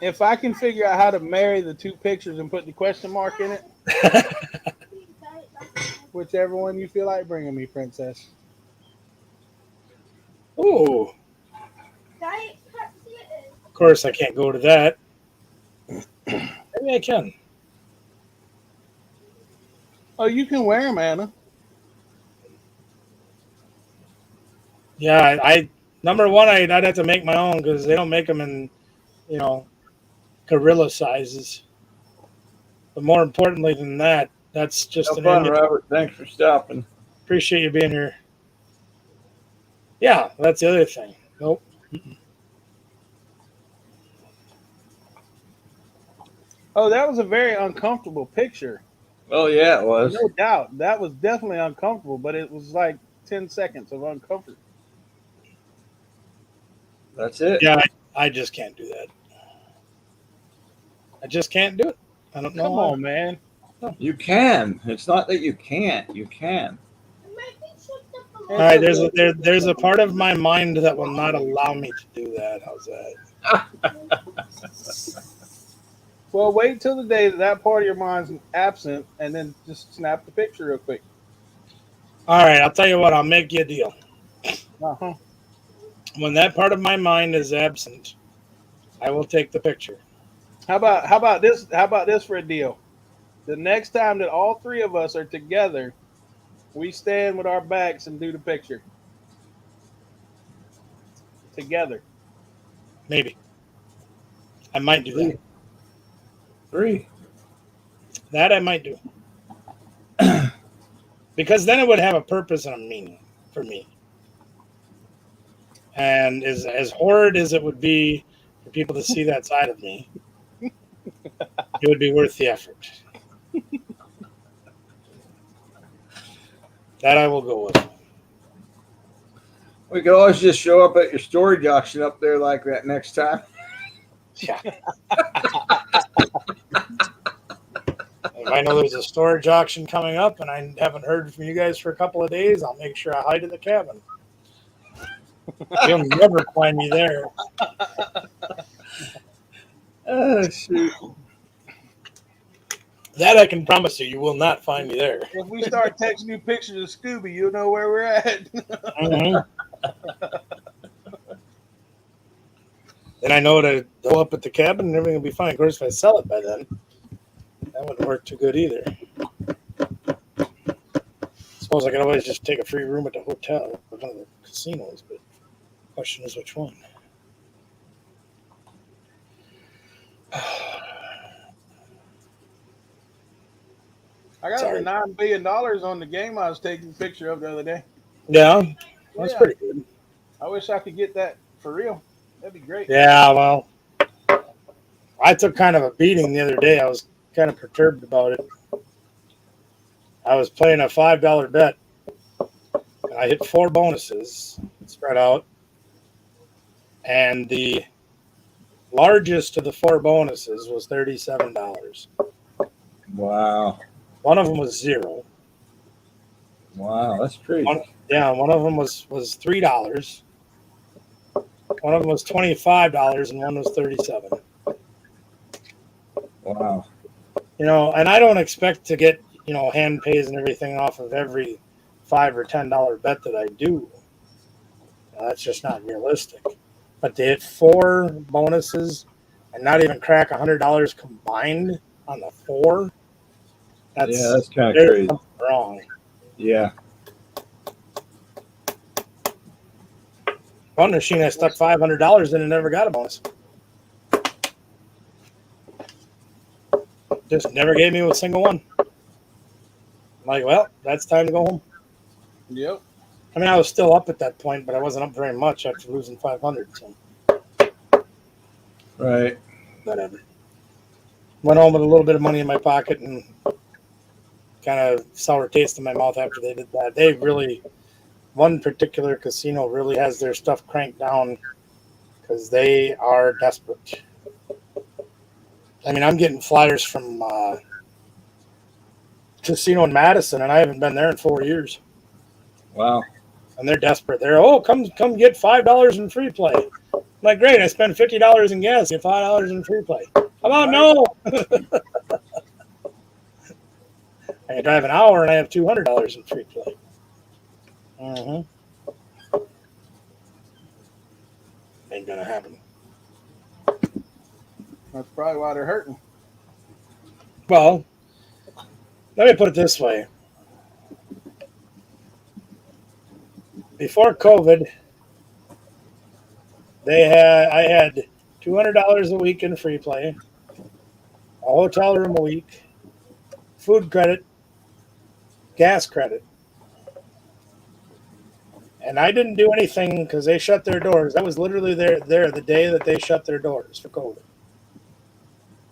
If I can figure out how to marry the two pictures and put the question mark in it, whichever one you feel like bringing me, princess. Ooh, of course I can't go to that. Maybe I can. Oh, you can wear them, Anna. Yeah, I number one, I'd have to make my own because they don't make them in gorilla sizes. But more importantly than that, that's just Have an fun, image. Robert. Thanks for stopping. Appreciate you being here. Yeah, that's the other thing. Nope. Oh, that was a very uncomfortable picture. Oh yeah, it was. No doubt. That was definitely uncomfortable, but it was like 10 seconds of uncomfort. That's it. Yeah, I just can't do that. I just can't do it. I don't know. Come on, man. You can. It's not that you can't. You can. All right, there's a part of my mind that will not allow me to do that. How's that? Well, wait till the day that part of your mind's absent, and then just snap the picture real quick. All right, I'll tell you what. I'll make you a deal. Uh-huh. When that part of my mind is absent, I will take the picture. How about this? How about this for a deal? The next time that all three of us are together, we stand with our backs and do the picture together. Maybe. I might do that. 3. That I might do. Because then it would have a purpose and a meaning for me. And as horrid as it would be for people to see that side of me, it would be worth the effort. That I will go with. We could always just show up at your storage auction up there like that next time. Yeah. If I know there's a storage auction coming up and I haven't heard from you guys for a couple of days, I'll make sure I hide in the cabin. You'll never find me there. Oh, shoot. That I can promise you, you will not find me there. If we start texting you pictures of Scooby, you'll know where we're at. Mhm. Then I know to go up at the cabin and everything will be fine. Of course, if I sell it by then, that wouldn't work too good either. Suppose I could always just take a free room at the hotel or one of the casinos, but the question is which one. I got Sorry. the $9 billion on the game I was taking a picture of the other day. Yeah, that's Yeah. pretty good. I wish I could get that for real. That'd be great. Yeah, well, I took kind of a beating the other day. I was kind of perturbed about it. I was playing a $5 bet, and I hit 4 bonuses spread out, and the largest of the 4 bonuses was $37. Wow. One of them was 0. Wow, that's crazy. One of them was $3. One of them was $25, and one was $37. Wow. You know, and I don't expect to get, hand pays and everything off of every $5 or $10 bet that I do. That's just not realistic. But to hit 4 bonuses and not even crack $100 combined on the 4, that's kind of there's crazy. something wrong. Yeah. One machine I stuck $500 in and never got a bonus. Just never gave me a single one. I'm like, well, that's time to go home. Yep. I mean, I was still up at that point, but I wasn't up very much after losing 500. So Right. whatever. Went home with a little bit of money in my pocket and kind of sour taste in my mouth after they did that. They really, one particular casino really has their stuff cranked down because they are desperate. I mean, I'm getting flyers from casino in Madison, and I haven't been there in 4 years. Wow. And they're desperate. They're, come get $5 in free play. I'm like, great, I spent $50 in gas, get $5 in free play. How about no? I can drive an hour and I have $200 in free play. Ain't gonna happen. That's probably why they're hurting. Well, let me put it this way. Before COVID, I had $200 a week in free play, a hotel room a week, food credit, gas credit. And I didn't do anything because they shut their doors. I was literally there the day that they shut their doors for COVID.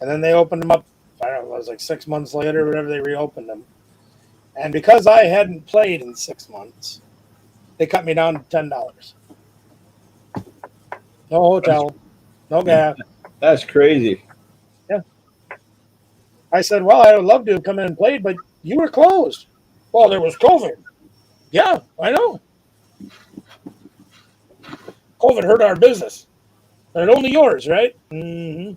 And then they opened them up, I don't know, it was like 6 months later, whatever, they reopened them. And because I hadn't played in 6 months, they cut me down to $10. No hotel, no gas. That's crazy. Yeah. I said, well, I would love to have come in and played, but you were closed. Well, there was COVID. Yeah, I know. COVID hurt our business. But only yours, right? Mm-hmm.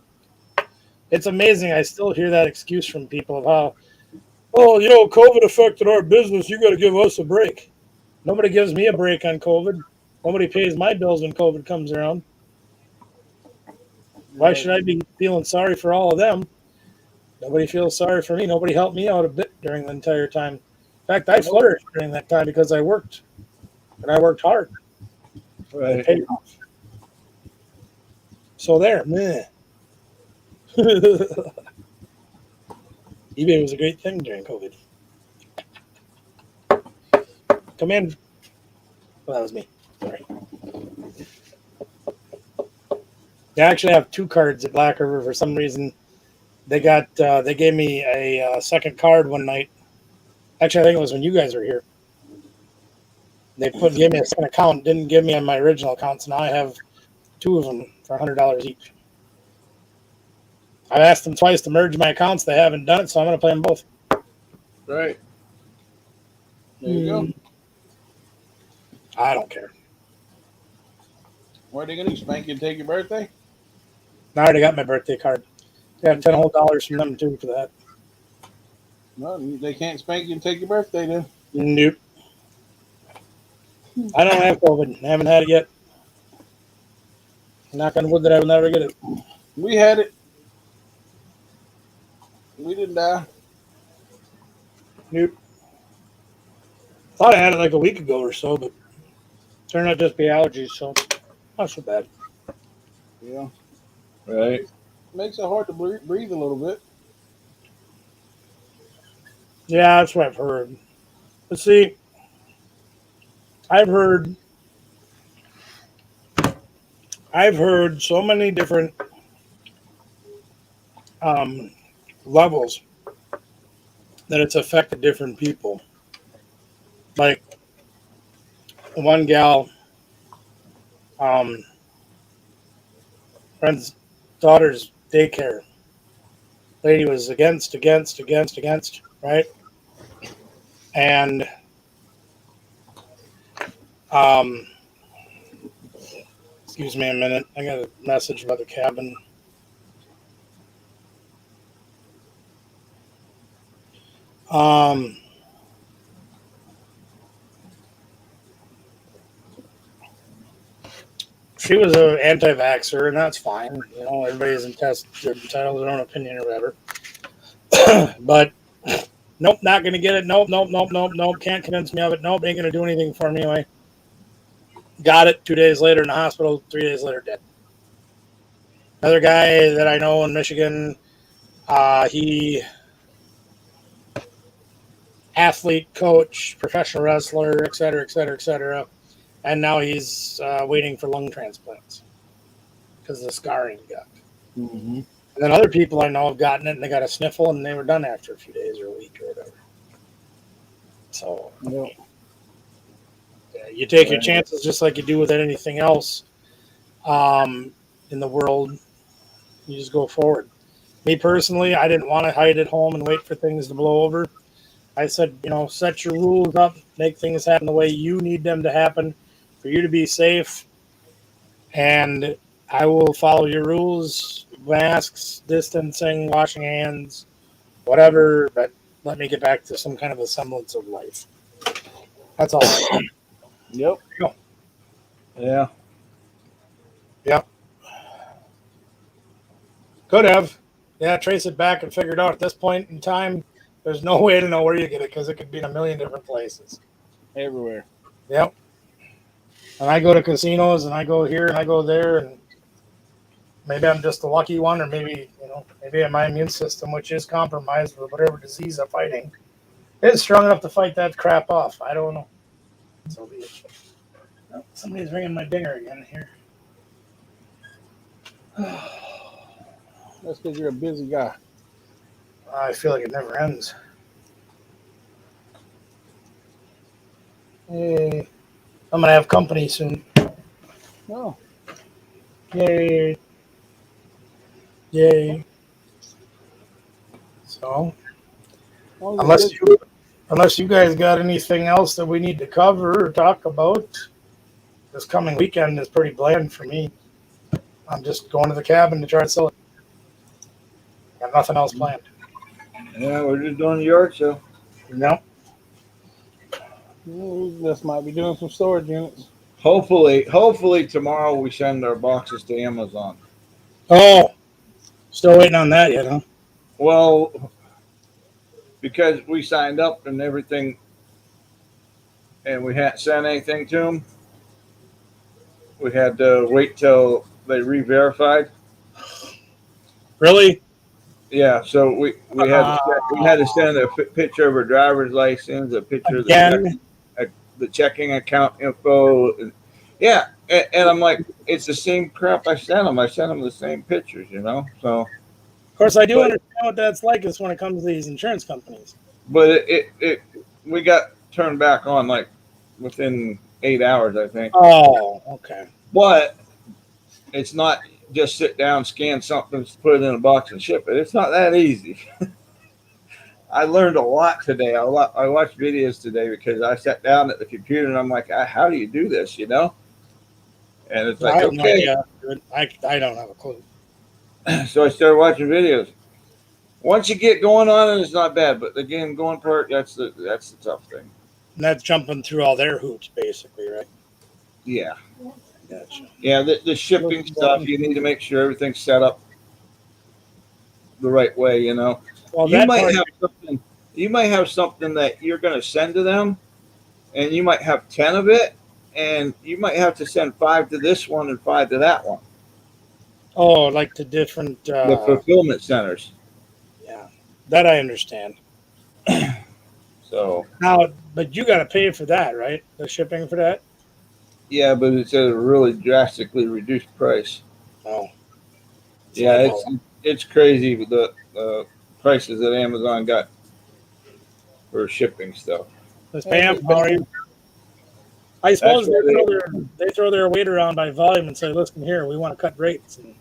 It's amazing. I still hear that excuse from people of how, COVID affected our business. You got to give us a break. Nobody gives me a break on COVID. Nobody pays my bills when COVID comes around. Why should I be feeling sorry for all of them? Nobody feels sorry for me. Nobody helped me out a bit during the entire time. In fact, I flourished during that time because I worked. And I worked hard. Right. It paid off. So there, meh. eBay was a great thing during COVID. Come in. Well, that was me. Sorry. They actually have 2 cards at Black River for some reason. They gave me a second card one night. Actually, I think it was when you guys were here. They gave me a second account, didn't give me on my original account, so now I have 2 of them for $100 each. I've asked them twice to merge my accounts. They haven't done it, so I'm going to play them both. Right. There you go. I don't care. Where are they going to spank you and take your birthday? I already got my birthday card. Got $10 whole from them, too, for that. No, they can't spank you and take your birthday then. Nope. I don't have COVID. I haven't had it yet. Knock on wood that I will never get it. We had it. We didn't die. Nope. Thought I had it like a week ago or so, but turned out just be allergies, so not so bad. Yeah. Right. Makes it hard to breathe a little bit. Yeah, that's what I've heard. But see, I've heard so many different um, levels that it's affected different people. Like one gal, um, friend's daughter's daycare lady was against, right? And um, excuse me a minute. I got a message about the cabin. Um, she was an anti-vaxxer, and that's fine. You know, everybody's entitled to their own opinion or whatever. But nope, not going to get it. Nope. Can't convince me of it. Nope, ain't going to do anything for me anyway. Got it 2 days later in the hospital. 3 days later, dead. Another guy that I know in Michigan, he athlete, coach, professional wrestler, et cetera, and now he's waiting for lung transplants because of the scarring he got. Mm-hmm. And then other people I know have gotten it and they got a sniffle and they were done after a few days or a week or whatever. So Yeah. you take your chances just like you do with anything else in the world. You just go forward. Me personally, I didn't want to hide at home and wait for things to blow over. I said, set your rules up, make things happen the way you need them to happen for you to be safe. And I will follow your rules, masks, distancing, washing hands, whatever, but let me get back to some kind of a semblance of life. That's all. Yep. Yeah. Yep. Could have. Yeah, trace it back and figure it out. At this point in time, there's no way to know where you get it because it could be in a million different places. Everywhere. Yep. And I go to casinos and I go here and I go there and maybe I'm just a lucky one or maybe my immune system, which is compromised with whatever disease I'm fighting, is strong enough to fight that crap off. I don't know. So be it. Oh, somebody's ringing my dinger again here. That's because you're a busy guy. I feel like it never ends. Hey, I'm going to have company soon. Oh. Yay. Yay. So, unless you guys got anything else that we need to cover or talk about, this coming weekend is pretty bland for me. I'm just going to the cabin to try to sell it. Got nothing else planned. Yeah, we're just doing the yard sale. No. We just might be doing some storage units. Hopefully tomorrow we send our boxes to Amazon. Oh, still waiting on that yet, huh? Well, because we signed up and everything, and we hadn't sent anything to them, we had to wait till they re-verified. Really? Yeah, so we had to send a picture of our driver's license, a picture Again? of the checking account info. Yeah, and I'm like, it's the same crap I sent them. I sent them the same pictures, So, Of course, I do understand what that's like. Is when it comes to these insurance companies. but we got turned back on like within 8 hours, I think. Oh, okay. But it's not just sit down, scan something, put it in a box, and ship it. It's not that easy. I learned a lot today. I watched videos today because I sat down at the computer and I'm like, how do you do this? And it's like, I have no okay. idea. I don't have a clue. So I started watching videos. Once you get going on it, it's not bad. But again, going part, that's the tough thing. And that's jumping through all their hoops, basically, right? Yeah. Gotcha. Yeah, the shipping stuff, you need to make sure everything's set up the right way, you know. Well, You that might part, have something that you're going to send to them, and you might have 10 of it, and you might have to send 5 to this one and 5 to that one. oh, like the different, The fulfillment centers. yeah, that I understand. So, Now, but you got to pay for that, right? The shipping for that? yeah, but it's at a really drastically reduced price. Oh. Yeah, it's crazy with the prices that Amazon got for shipping stuff. Let's pay them. How are you? I suppose they throw their weight around by volume and say, listen here, we want to cut rates. And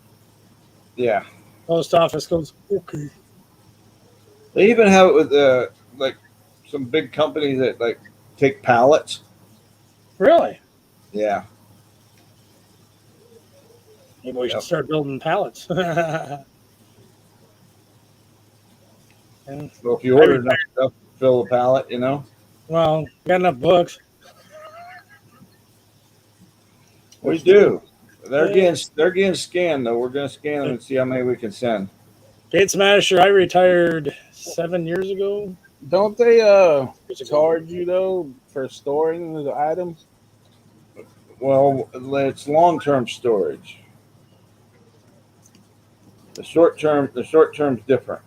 Yeah. post office goes, okay. They even have it with like some big companies that like take pallets. Really? Yeah. Maybe we should start building pallets. And, Well, if you order enough stuff to fill a pallet, you know. well, got enough books. We do. They're getting scanned though. We're gonna scan them and see how many we can send. Gate Smasher, I retired 7 years ago. Don't they charge you though for storing the items? Well, it's long-term storage. The short-term's different.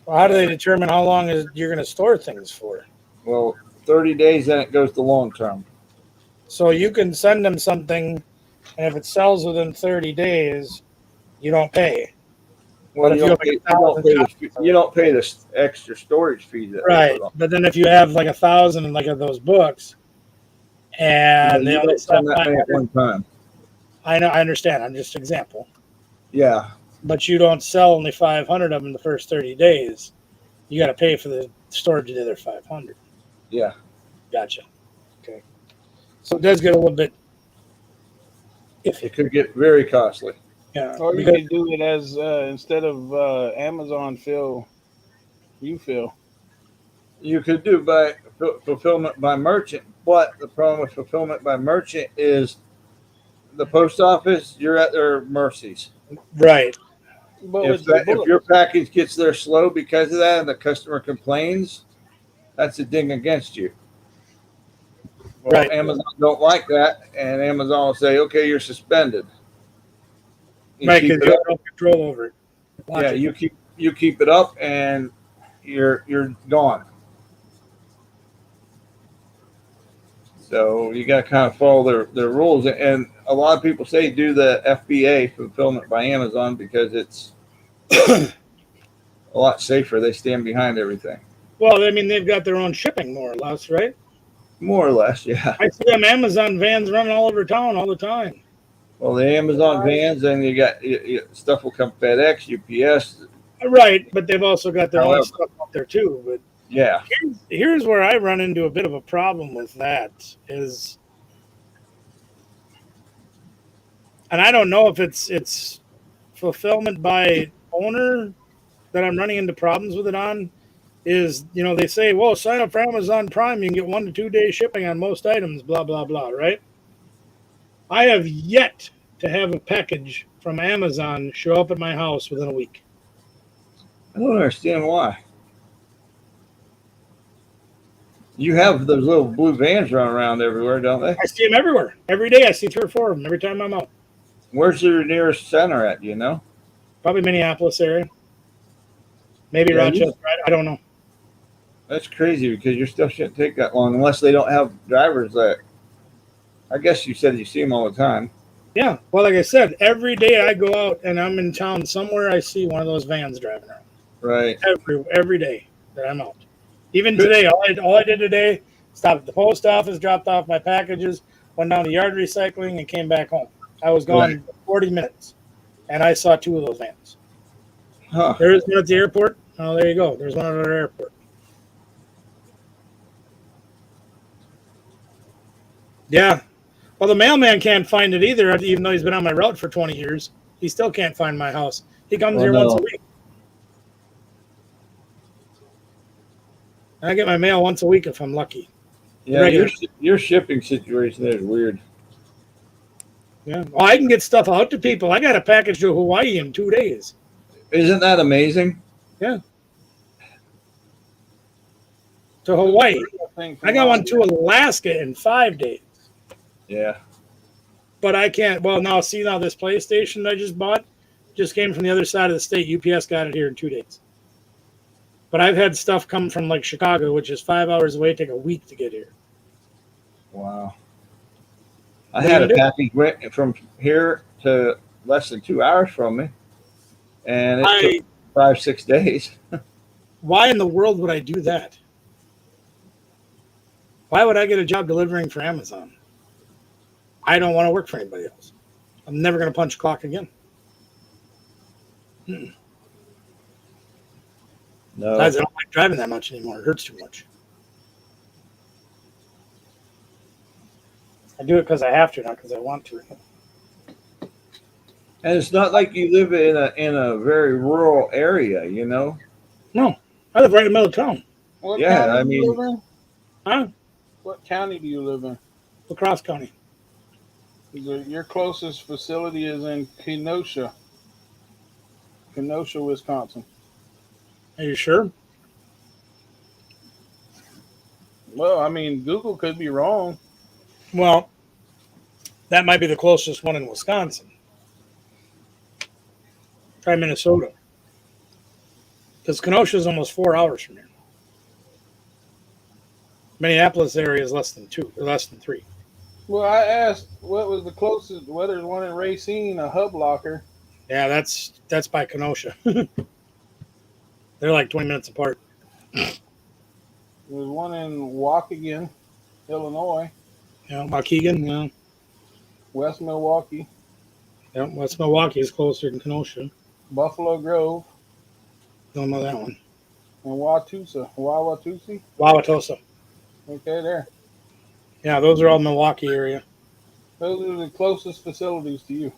Well, how do they determine how long you're going to store things for? Well, 30 days, then it goes to long-term. So you can send them something, and if it sells within 30 days, you don't pay. Well, But you don't pay the extra storage fee. Right, but then if you have like 1,000 like of those books, and they only sell that many at one time. I know, I understand. I'm just an example. Yeah. But you don't sell only 500 of them in the first 30 days. You got to pay for the storage of the other 500. Yeah. Gotcha. Okay. So it does get a little bit iffy. It could get very costly. Yeah. Or you could do it as instead of Amazon fill, you fill. You could do by fulfillment by merchant, but the problem with fulfillment by merchant is the post office, you're at their mercies. Right. But If your package gets there slow because of that and the customer complains, that's a ding against you. Well, Right. Amazon don't like that, and Amazon will say, okay, you're suspended. Right, because you have no control over it. Yeah, you keep it up and you're gone. So you got to kind of follow their rules. And a lot of people say do the FBA, fulfillment by Amazon, because it's a lot safer. They stand behind everything. Well, I mean, they've got their own shipping, more or less, right? More or less, yeah. I see them Amazon vans running all over town all the time. Well, the Amazon vans, and you got stuff will come FedEx, UPS. Right, but they've also got their However. own stuff out there too. But Yeah. here's where I run into a bit of a problem with that is, and I don't know if it's fulfillment by owner that I'm running into problems with it on, is, they say, well, sign up for Amazon Prime, you can get 1 to 2 day shipping on most items, blah, blah, blah, right? I have yet to have a package from Amazon show up at my house within a week. I don't understand why. You have those little blue vans running around everywhere, don't they? I see them everywhere. Every day I see 3 or 4 of them every time I'm out. Where's your nearest center at, do you know? Probably Minneapolis area. Maybe Yeah, Rochester. I don't know. That's crazy because your stuff shouldn't take that long unless they don't have drivers that. I guess you said you see them all the time. Yeah. Well, like I said, every day I go out and I'm in town somewhere, I see one of those vans driving around. Right. Every day that I'm out. Even today, all I did today, stopped at the post office, dropped off my packages, went down to yard recycling, and came back home. I was gone 40 minutes, and I saw 2 of those vans. Huh. There is one at the airport. Oh, there you go. There's one at our airport. Yeah. Well, the mailman can't find it either, even though he's been on my route for 20 years. He still can't find my house. He comes here once a week. I get my mail once a week if I'm lucky. Yeah, your shipping situation there is weird. Yeah. Well, I can get stuff out to people. I got a package to Hawaii in 2 days. Isn't that amazing? Yeah. To Hawaii. I got one to Alaska in 5 days. Yeah. But I can't. Well, now this PlayStation I just bought just came from the other side of the state. UPS got it here in 2 days. But I've had stuff come from like Chicago, which is 5 hours away, take a week to get here. Wow. I had a package went from here to less than 2 hours from me, and it took 5-6 days. Why in the world would I do that? Why would I get a job delivering for Amazon? I don't want to work for anybody else. I'm never going to punch a clock again. No, Besides, I don't like driving that much anymore. It hurts too much. I do it because I have to, not because I want to. and it's not like you live in a very rural area, you know. No, I live right in the middle of town. What Yeah, county I do you mean- live in? Huh? What county do you live in? La Crosse County. Your closest facility is in Kenosha, Wisconsin. Are you sure? Well, I mean, Google could be wrong. Well, that might be the closest one in Wisconsin. Try Minnesota. Because Kenosha is almost 4 hours from here. Minneapolis area is less than 3. Well, I asked what was the closest, whether there's one in Racine, a hub locker. Yeah, that's by Kenosha. They're like 20 minutes apart. There's one in Waukegan, Illinois, Yeah, Waukegan, yeah. West Milwaukee, Yeah, West Milwaukee is closer than Kenosha. Buffalo Grove, Don't know that one. and Wauwatosa. Wauwatosa. Okay, there. Yeah, those are all Milwaukee area. Those are the closest facilities to you.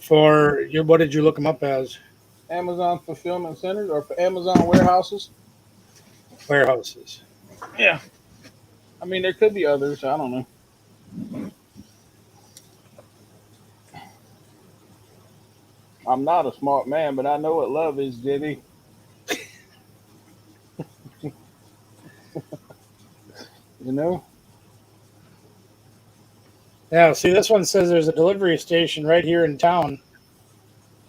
What did you look them up as? Amazon fulfillment centers or Amazon warehouses. Warehouses. Yeah. I mean, there could be others. I don't know. I'm not a smart man, but I know what love is, Diddy. You know? Yeah, see, this one says there's a delivery station right here in town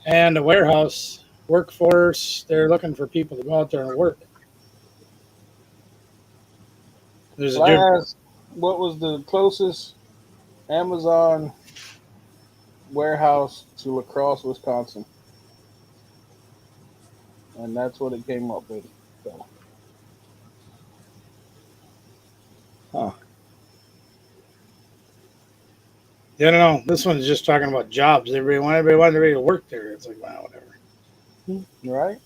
and a warehouse workforce. They're looking for people to go out there and work. There's a difference. What was the closest Amazon warehouse to La Crosse, Wisconsin? And that's what it came up with. So. Huh. Yeah, I don't know. This one's just talking about jobs. Everybody wanted to work there. It's like, wow, whatever. Right?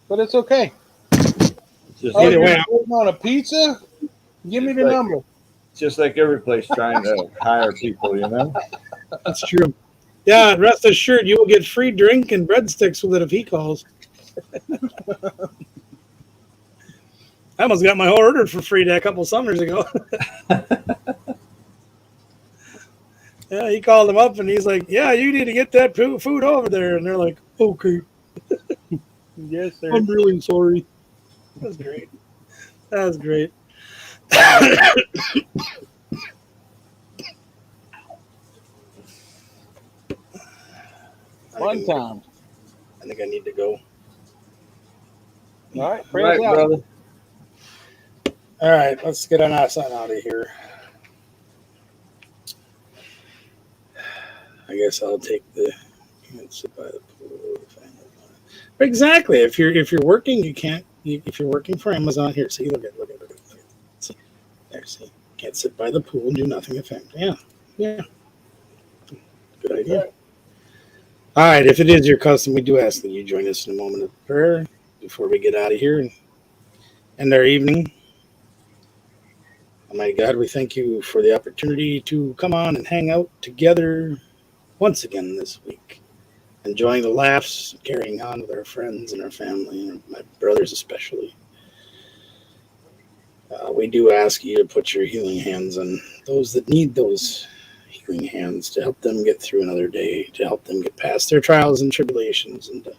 But it's okay. Just, Either way, you're working on a pizza? Give me the number. just like every place trying to hire people, you know. that's true. Yeah, rest assured, you will get free drink and breadsticks with it if he calls. I almost got my whole order for free a couple summers ago. Yeah, he called them up and he's like, "Yeah, you need to get that food over there." And they're like, "Okay." Yes, sir. I'm really sorry. That was great. Fun time. I think I need to go. All right, All right, out. brother. All right, let's get on out of here. I guess I'll take the. Sit by the pool. Exactly. If you're working, you can't. If you're working for Amazon, here, see, look at. See, there, see, can't sit by the pool and do nothing effective. Yeah. Good idea. All right. If it is your custom, we do ask that you join us in a moment of prayer before we get out of here and end our evening. Almighty God, we thank you for the opportunity to come on and hang out together once again this week, enjoying the laughs, carrying on with our friends and our family, and my brothers especially. We do ask you to put your healing hands on those that need those healing hands to help them get through another day, to help them get past their trials and tribulations, and to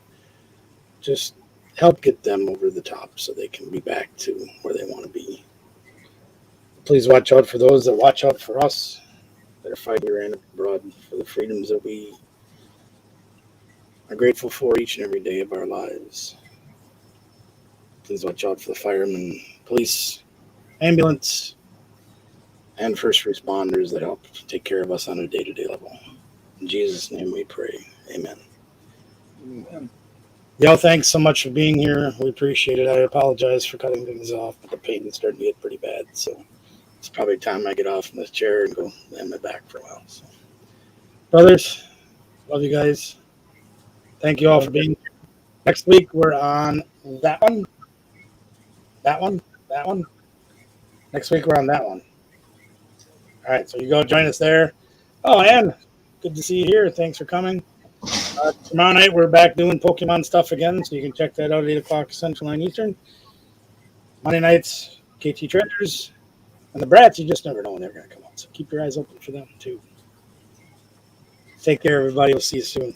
just help get them over the top so they can be back to where they want to be. Please watch out for those that watch out for us, that are fighting around abroad for the freedoms that we are grateful for each and every day of our lives. Please watch out for the firemen, police, ambulance, and first responders that help take care of us on a day-to-day level. In Jesus' name we pray. Amen. Amen. Y'all, thanks so much for being here. We appreciate it. I apologize for cutting things off, but the pain is starting to get pretty bad. So it's probably time I get off from this chair and go lay on my back for a while. So, brothers, love you guys. Thank you all for being here. Next week, we're on that one. That one. That one. Next week, we're on that one. All right, so you go join us there. Oh, and good to see you here. Thanks for coming. Tomorrow night, we're back doing Pokemon stuff again, so you can check that out at 8 o'clock Central 9 Eastern. Monday nights, KT Treasures. And the Brats, you just never know when they're going to come out. So keep your eyes open for them, too. Take care, everybody. We'll see you soon.